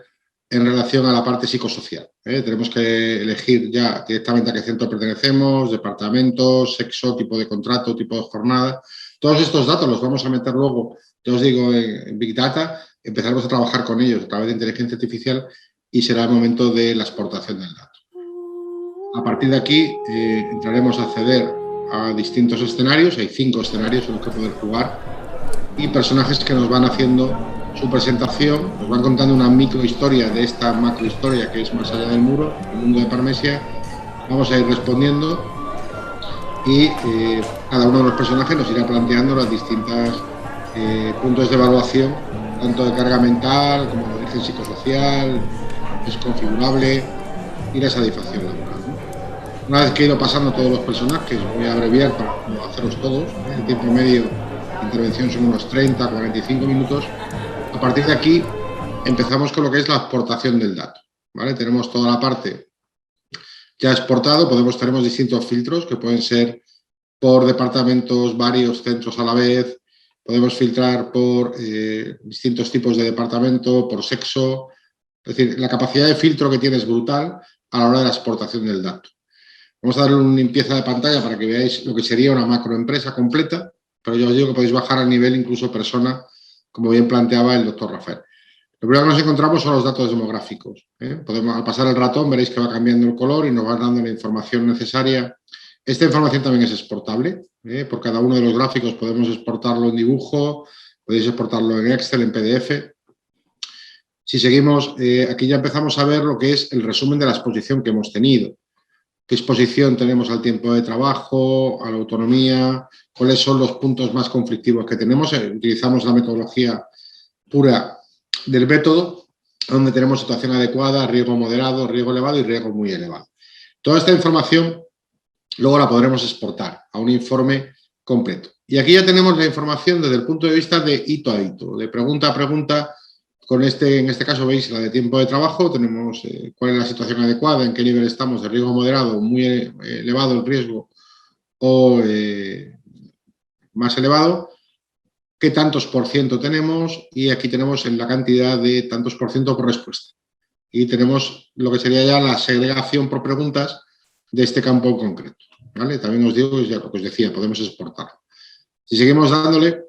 en relación a la parte psicosocial. Tenemos que elegir ya directamente a qué centro pertenecemos, departamentos, sexo, tipo de contrato, tipo de jornada. Todos estos datos los vamos a meter luego, ya os digo, en Big Data, empezaremos a trabajar con ellos a través de inteligencia artificial y será el momento de la exportación del dato. A partir de aquí entraremos a acceder a distintos escenarios, hay 5 escenarios en los que poder jugar y personajes que nos van haciendo su presentación, nos van contando una microhistoria de esta macrohistoria que es Más allá del muro, el mundo de Parmesia. Vamos a ir respondiendo y cada uno de los personajes nos irá planteando los distintos puntos de evaluación, tanto de carga mental como de origen psicosocial, es configurable y la satisfacción laboral, ¿no? Una vez que he ido pasando todos los personajes, voy a abreviar para no haceros todos, el tiempo medio de intervención son unos 30-45 minutos. A partir de aquí empezamos con lo que es la exportación del dato, ¿vale? Tenemos toda la parte ya exportado, tenemos distintos filtros que pueden ser por departamentos, varios centros a la vez, podemos filtrar por distintos tipos de departamento, por sexo, es decir, la capacidad de filtro que tiene es brutal a la hora de la exportación del dato. Vamos a darle una limpieza de pantalla para que veáis lo que sería una macroempresa completa, pero yo os digo que podéis bajar al nivel incluso persona, como bien planteaba el doctor Rafael. Lo primero que nos encontramos son los datos demográficos. Al pasar el ratón veréis que va cambiando el color y nos va dando la información necesaria. Esta información también es exportable. Por cada uno de los gráficos podemos exportarlo en dibujo, podéis exportarlo en Excel, en PDF. Si seguimos, aquí ya empezamos a ver lo que es el resumen de la exposición que hemos tenido. ¿Qué exposición tenemos al tiempo de trabajo, a la autonomía? ¿Cuáles son los puntos más conflictivos que tenemos? Utilizamos la metodología pura del método, donde tenemos situación adecuada, riesgo moderado, riesgo elevado y riesgo muy elevado. Toda esta información luego la podremos exportar a un informe completo. Y aquí ya tenemos la información desde el punto de vista de hito a hito, de pregunta a pregunta. En este caso veis la de tiempo de trabajo, tenemos cuál es la situación adecuada, en qué nivel estamos de riesgo moderado, muy elevado el riesgo o más elevado, qué tantos por ciento tenemos y aquí tenemos en la cantidad de tantos por ciento por respuesta. Y tenemos lo que sería ya la segregación por preguntas de este campo en concreto, ¿vale? También os digo, ya lo que os decía, podemos exportarlo. Si seguimos dándole,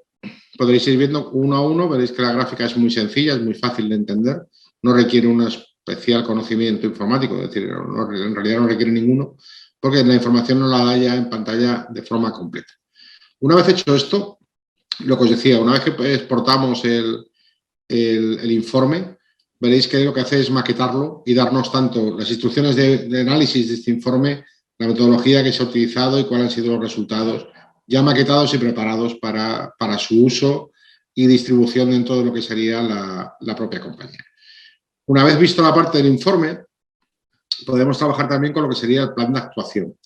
podréis ir viendo uno a uno, veréis que la gráfica es muy sencilla, es muy fácil de entender, no requiere un especial conocimiento informático, es decir, en realidad no requiere ninguno, porque la información nos la da ya en pantalla de forma completa. Una vez hecho esto, lo que os decía, una vez que exportamos el informe, veréis que lo que hace es maquetarlo y darnos tanto las instrucciones de análisis de este informe, la metodología que se ha utilizado y cuáles han sido los resultados, ya maquetados y preparados para su uso y distribución dentro de lo que sería la propia compañía. Una vez visto la parte del informe, podemos trabajar también con lo que sería el plan de actuación.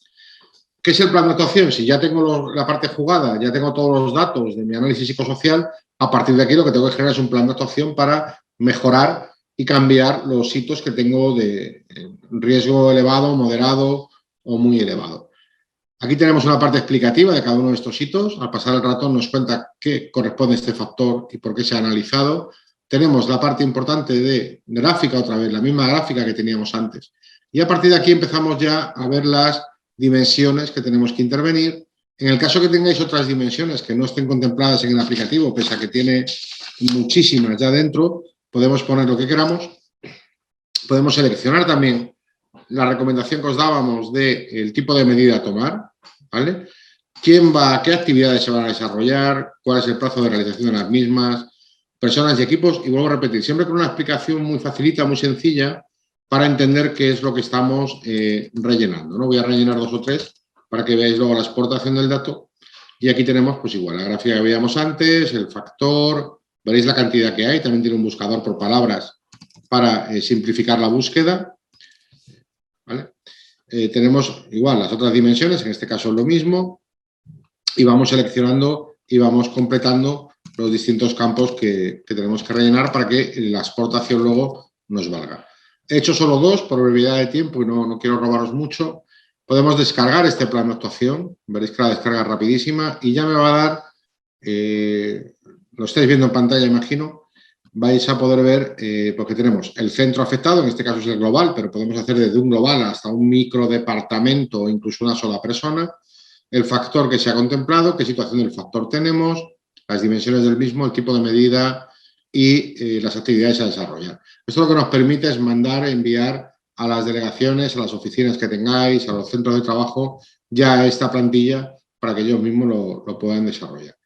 ¿Qué es el plan de actuación? Si ya tengo la parte jugada, ya tengo todos los datos de mi análisis psicosocial, a partir de aquí lo que tengo que generar es un plan de actuación para mejorar y cambiar los hitos que tengo de riesgo elevado, moderado o muy elevado. Aquí tenemos una parte explicativa de cada uno de estos hitos. Al pasar el ratón nos cuenta qué corresponde a este factor y por qué se ha analizado. Tenemos la parte importante de gráfica, otra vez, la misma gráfica que teníamos antes. Y a partir de aquí empezamos ya a ver las dimensiones que tenemos que intervenir. En el caso que tengáis otras dimensiones que no estén contempladas en el aplicativo, pese a que tiene muchísimas ya dentro, podemos poner lo que queramos. Podemos seleccionar también la recomendación que os dábamos del tipo de medida a tomar, ¿vale? Qué actividades se van a desarrollar, cuál es el plazo de realización de las mismas, personas y equipos, y vuelvo a repetir, siempre con una explicación muy facilita, muy sencilla, para entender qué es lo que estamos rellenando, ¿no? Voy a rellenar 2 o 3 para que veáis luego la exportación del dato. Y aquí tenemos, pues igual, la gráfica que veíamos antes, el factor, veréis la cantidad que hay, también tiene un buscador por palabras para simplificar la búsqueda, ¿vale? Tenemos igual las otras dimensiones, en este caso es lo mismo, y vamos seleccionando y vamos completando los distintos campos que tenemos que rellenar para que la exportación luego nos valga. He hecho solo 2 por brevedad de tiempo y no quiero robaros mucho. Podemos descargar este plan de actuación, veréis que la descarga es rapidísima y ya me va a dar, lo estáis viendo en pantalla imagino, vais a poder ver, porque tenemos el centro afectado, en este caso es el global, pero podemos hacer desde un global hasta un microdepartamento o incluso una sola persona, el factor que se ha contemplado, qué situación del factor tenemos, las dimensiones del mismo, el tipo de medida y las actividades a desarrollar. Esto lo que nos permite es mandar, enviar a las delegaciones, a las oficinas que tengáis, a los centros de trabajo, ya esta plantilla para que ellos mismos lo puedan desarrollar.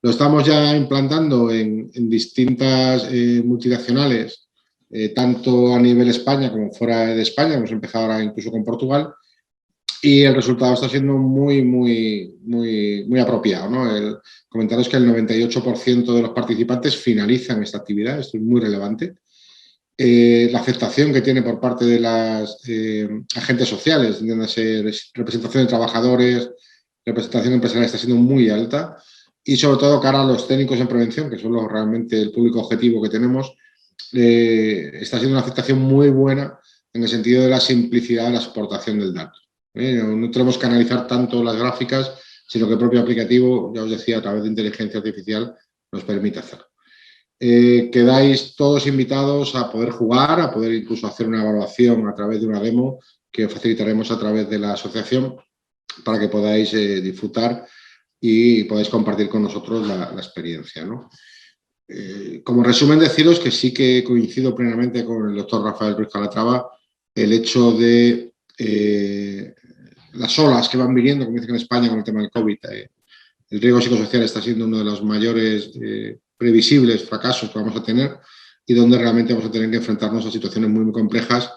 Lo estamos ya implantando en distintas multinacionales, tanto a nivel España como fuera de España. Hemos empezado ahora incluso con Portugal y el resultado está siendo muy apropiado, ¿no? Comentaros que el 98% de los participantes finalizan esta actividad, esto es muy relevante. La aceptación que tiene por parte de las agentes sociales, entiéndase, representación de trabajadores, representación empresarial, está siendo muy alta. Y sobre todo cara a los técnicos en prevención, que son realmente el público objetivo que tenemos, está siendo una aceptación muy buena en el sentido de la simplicidad de la exportación del dato. No tenemos que analizar tanto las gráficas, sino que el propio aplicativo, ya os decía, a través de inteligencia artificial nos permite hacerlo. Quedáis todos invitados a poder jugar, a poder incluso hacer una evaluación a través de una demo que facilitaremos a través de la asociación para que podáis disfrutar y podáis compartir con nosotros la experiencia, ¿no? Como resumen, deciros que sí que coincido plenamente con el doctor Rafael Ruiz Calatrava, el hecho de las olas que van viniendo, como dicen en España con el tema del COVID. El riesgo psicosocial está siendo uno de los mayores previsibles fracasos que vamos a tener y donde realmente vamos a tener que enfrentarnos a situaciones muy complejas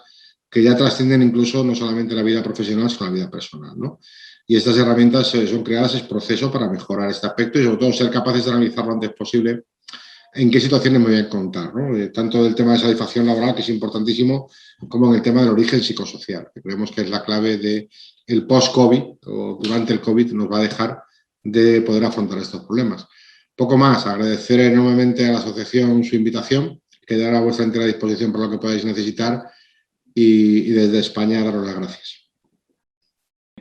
que ya trascienden incluso no solamente la vida profesional, sino la vida personal, ¿no? Y estas herramientas son creadas, es proceso para mejorar este aspecto y sobre todo ser capaces de analizar lo antes posible en qué situaciones me voy a encontrar, ¿no? Tanto del tema de satisfacción laboral, que es importantísimo, como en el tema del origen psicosocial, que creemos que es la clave del post-COVID o durante el COVID nos va a dejar de poder afrontar estos problemas. Poco más, agradecer enormemente a la asociación su invitación, quedar a vuestra entera disposición para lo que podáis necesitar y desde España daros las gracias.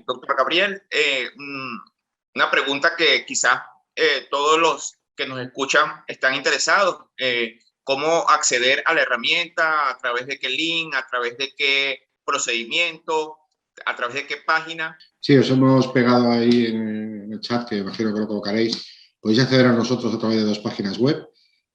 Doctor Gabriel, una pregunta que quizás todos los que nos escuchan están interesados. ¿Cómo acceder a la herramienta? ¿A través de qué link? ¿A través de qué procedimiento? ¿A través de qué página? Sí, os hemos pegado ahí en el chat, que imagino que lo colocaréis. Podéis acceder a nosotros a través de 2 páginas web,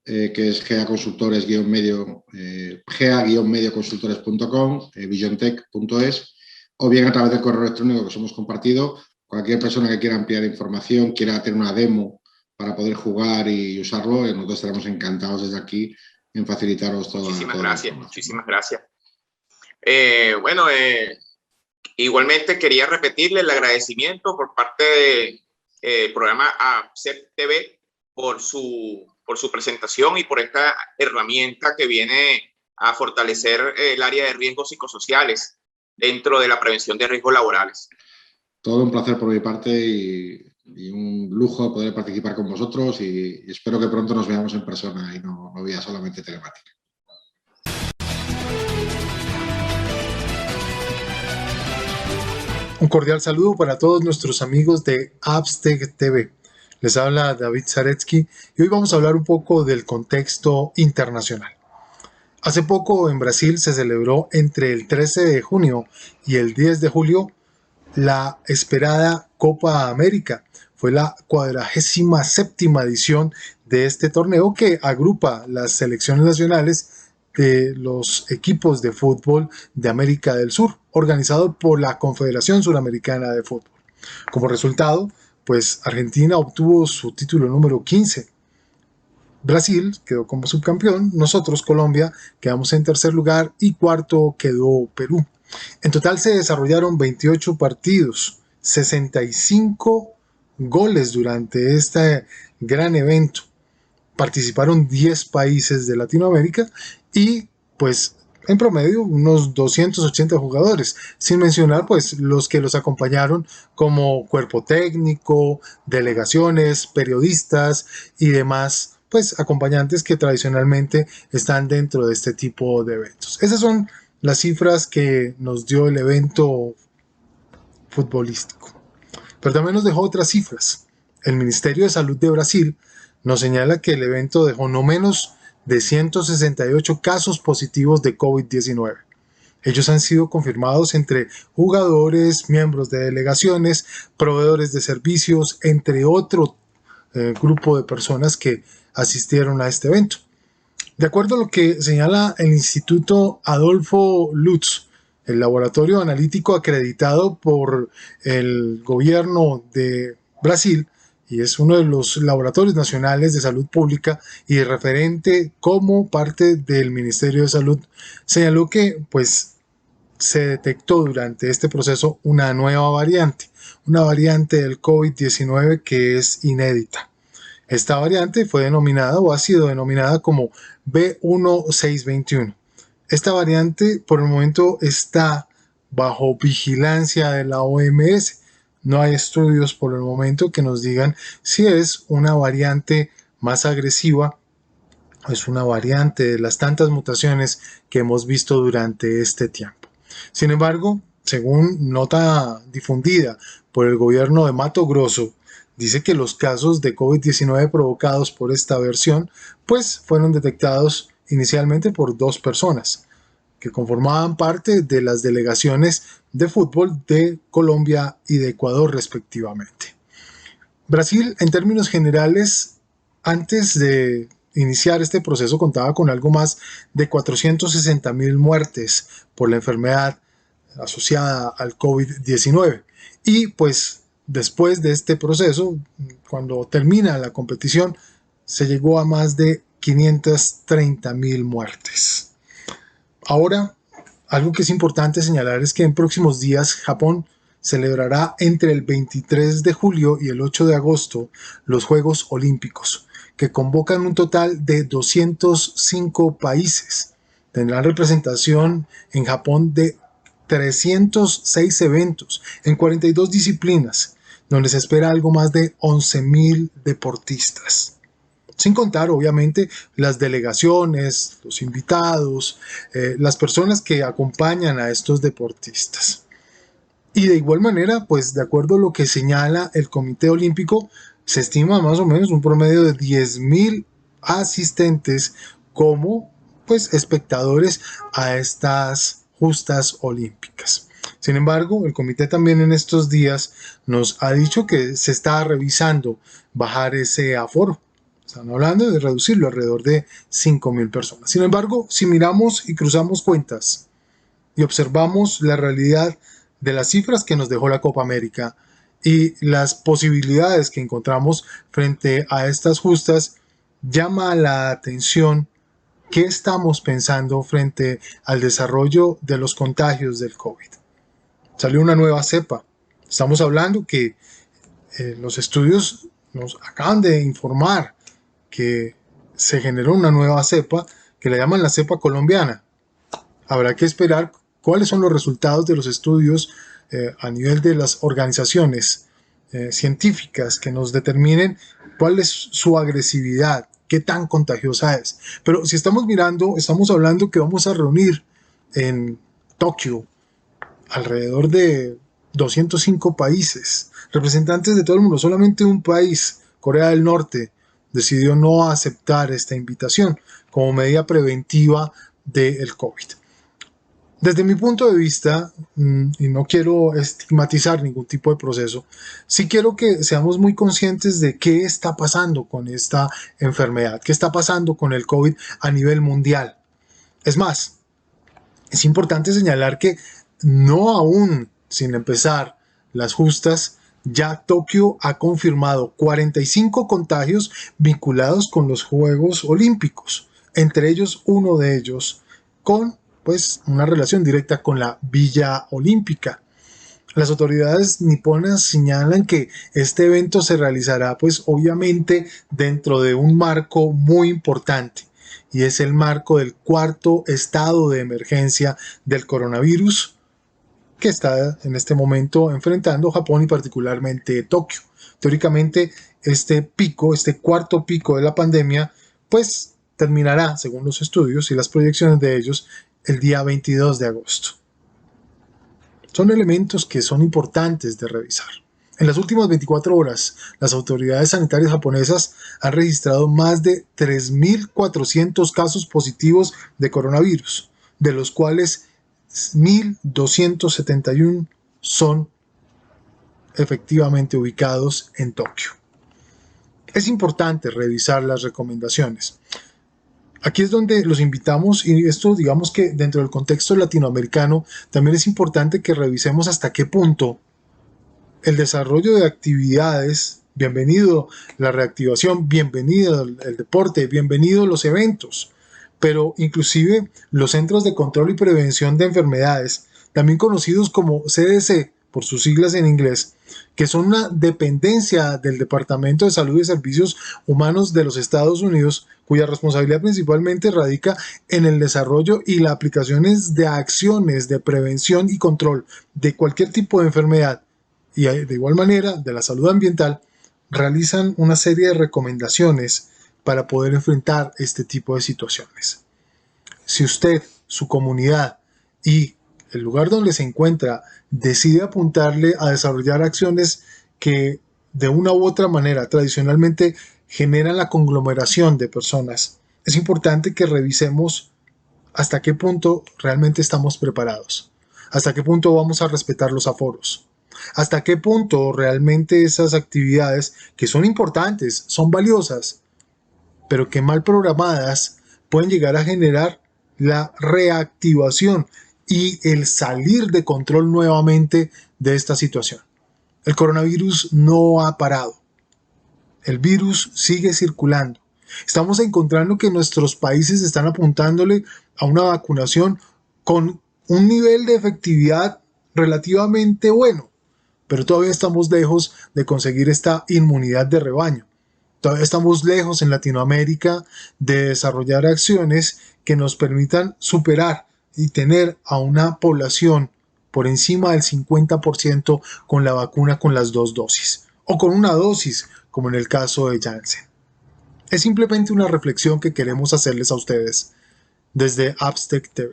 que es ga-medioconsultores.com, visiontech.es, o bien a través del correo electrónico que os hemos compartido. Cualquier persona que quiera ampliar información, quiera tener una demo para poder jugar y usarlo, nosotros estaremos encantados desde aquí facilitaros todo. Muchísimas gracias. Igualmente quería repetirle el agradecimiento por parte del programa APSEP TV por su presentación y por esta herramienta que viene a fortalecer el área de riesgos psicosociales dentro de la prevención de riesgos laborales. Todo un placer por mi parte y un lujo poder participar con vosotros y espero que pronto nos veamos en persona y no vía solamente telemática. Un cordial saludo para todos nuestros amigos de AppsTech TV. Les habla David Zaretsky y hoy vamos a hablar un poco del contexto internacional. Hace poco en Brasil se celebró entre el 13 de junio y el 10 de julio la esperada Copa América. Fue la 47ª edición de este torneo que agrupa las selecciones nacionales de los equipos de fútbol de América del Sur, organizado por la Confederación Suramericana de Fútbol. Como resultado, pues Argentina obtuvo su título número 15. Brasil quedó como subcampeón, nosotros, Colombia, quedamos en tercer lugar y cuarto quedó Perú. En total se desarrollaron 28 partidos, 65 goles durante este gran evento. Participaron 10 países de Latinoamérica y pues en promedio unos 280 jugadores, sin mencionar pues los que los acompañaron como cuerpo técnico, delegaciones, periodistas y demás pues acompañantes que tradicionalmente están dentro de este tipo de eventos. Esas son las cifras que nos dio el evento futbolístico. Pero también nos dejó otras cifras. El Ministerio de Salud de Brasil nos señala que el evento dejó no menos de 168 casos positivos de COVID-19. Ellos han sido confirmados entre jugadores, miembros de delegaciones, proveedores de servicios, entre otro grupo de personas que asistieron a este evento. De acuerdo a lo que señala el Instituto Adolfo Lutz, el laboratorio analítico acreditado por el gobierno de Brasil, y es uno de los laboratorios nacionales de salud pública y de referente como parte del Ministerio de Salud, señaló que pues se detectó durante este proceso una nueva variante, una variante del COVID-19 que es inédita. Esta variante fue denominada o ha sido denominada como B1621. Esta variante por el momento está bajo vigilancia de la OMS. No hay estudios por el momento que nos digan si es una variante más agresiva o es una variante de las tantas mutaciones que hemos visto durante este tiempo. Sin embargo, según nota difundida por el gobierno de Mato Grosso, dice que los casos de COVID-19 provocados por esta versión pues fueron detectados inicialmente por 2 personas que conformaban parte de las delegaciones de fútbol de Colombia y de Ecuador respectivamente. Brasil, en términos generales, antes de iniciar este proceso contaba con algo más de 460,000 muertes por la enfermedad asociada al COVID-19. Y pues después de este proceso, cuando termina la competición, se llegó a más de 530,000 muertes. Ahora, algo que es importante señalar es que en próximos días Japón celebrará entre el 23 de julio y el 8 de agosto los Juegos Olímpicos, que convocan un total de 205 países. Tendrán representación en Japón de 306 eventos en 42 disciplinas, donde se espera algo más de 11,000 deportistas. Sin contar, obviamente, las delegaciones, los invitados, las personas que acompañan a estos deportistas. Y de igual manera, pues de acuerdo a lo que señala el Comité Olímpico, se estima más o menos un promedio de 10,000 asistentes como pues espectadores a estas justas olímpicas. Sin embargo, el comité también en estos días nos ha dicho que se está revisando bajar ese aforo. Están hablando de reducirlo alrededor de 5,000 personas. Sin embargo, si miramos y cruzamos cuentas y observamos la realidad de las cifras que nos dejó la Copa América y las posibilidades que encontramos frente a estas justas, llama la atención ¿qué estamos pensando frente al desarrollo de los contagios del COVID? Salió una nueva cepa. Estamos hablando que los estudios nos acaban de informar que se generó una nueva cepa que la llaman la cepa colombiana. Habrá que esperar cuáles son los resultados de los estudios a nivel de las organizaciones científicas que nos determinen cuál es su agresividad, qué tan contagiosa es. Pero si estamos hablando que vamos a reunir en Tokio alrededor de 205 países, representantes de todo el mundo. Solamente un país, Corea del Norte, decidió no aceptar esta invitación como medida preventiva del COVID. Desde mi punto de vista, y no quiero estigmatizar ningún tipo de proceso, sí quiero que seamos muy conscientes de qué está pasando con esta enfermedad, qué está pasando con el COVID a nivel mundial. Es más, es importante señalar que no aún sin empezar las justas, ya Tokio ha confirmado 45 contagios vinculados con los Juegos Olímpicos, entre ellos uno de ellos con una relación directa con la Villa Olímpica. Las autoridades niponas señalan que este evento se realizará obviamente dentro de un marco muy importante, y es el marco del cuarto estado de emergencia del coronavirus que está en este momento enfrentando Japón y particularmente Tokio. Teóricamente este cuarto pico de la pandemia terminará, según los estudios y las proyecciones de ellos, el día 22 de agosto. Son elementos que son importantes de revisar. En las últimas 24 horas, las autoridades sanitarias japonesas han registrado más de 3.400 casos positivos de coronavirus, de los cuales 1.271 son efectivamente ubicados en Tokio. Es importante revisar las recomendaciones. Aquí es donde los invitamos, y esto digamos que dentro del contexto latinoamericano también es importante que revisemos hasta qué punto el desarrollo de actividades, bienvenido la reactivación, bienvenido el deporte, bienvenido los eventos, pero inclusive los Centros de Control y Prevención de Enfermedades, también conocidos como CDC por sus siglas en inglés, que son una dependencia del Departamento de Salud y Servicios Humanos de los Estados Unidos, cuya responsabilidad principalmente radica en el desarrollo y las aplicaciones de acciones de prevención y control de cualquier tipo de enfermedad, y de igual manera de la salud ambiental, realizan una serie de recomendaciones para poder enfrentar este tipo de situaciones. Si usted, su comunidad y el lugar donde se encuentra decide apuntarle a desarrollar acciones que de una u otra manera tradicionalmente generan la conglomeración de personas, es importante que revisemos hasta qué punto realmente estamos preparados, hasta qué punto vamos a respetar los aforos, hasta qué punto realmente esas actividades que son importantes, son valiosas, pero que mal programadas pueden llegar a generar la reactivación y el salir de control nuevamente de esta situación. El coronavirus no ha parado. El virus sigue circulando. Estamos encontrando que nuestros países están apuntándole a una vacunación con un nivel de efectividad relativamente bueno, pero todavía estamos lejos de conseguir esta inmunidad de rebaño. Todavía estamos lejos en Latinoamérica de desarrollar acciones que nos permitan superar y tener a una población por encima del 50% con la vacuna con las 2 dosis, o con una dosis, como en el caso de Janssen. Es simplemente una reflexión que queremos hacerles a ustedes desde Abstec TV.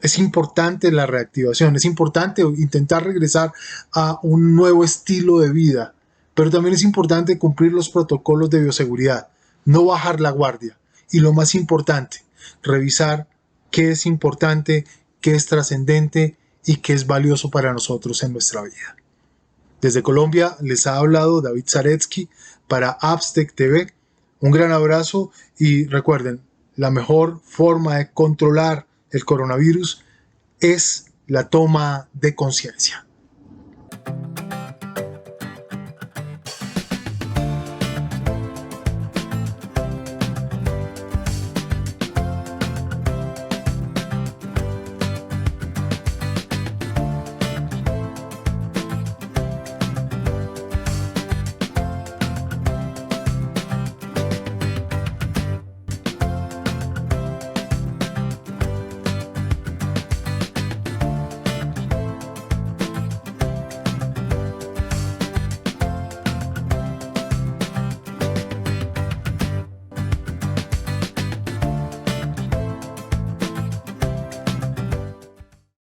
Es importante la reactivación, es importante intentar regresar a un nuevo estilo de vida, pero también es importante cumplir los protocolos de bioseguridad, no bajar la guardia, y lo más importante, revisar qué es importante, qué es trascendente y qué es valioso para nosotros en nuestra vida. Desde Colombia les ha hablado David Zaretsky para Abstec TV. Un gran abrazo y recuerden, la mejor forma de controlar el coronavirus es la toma de conciencia.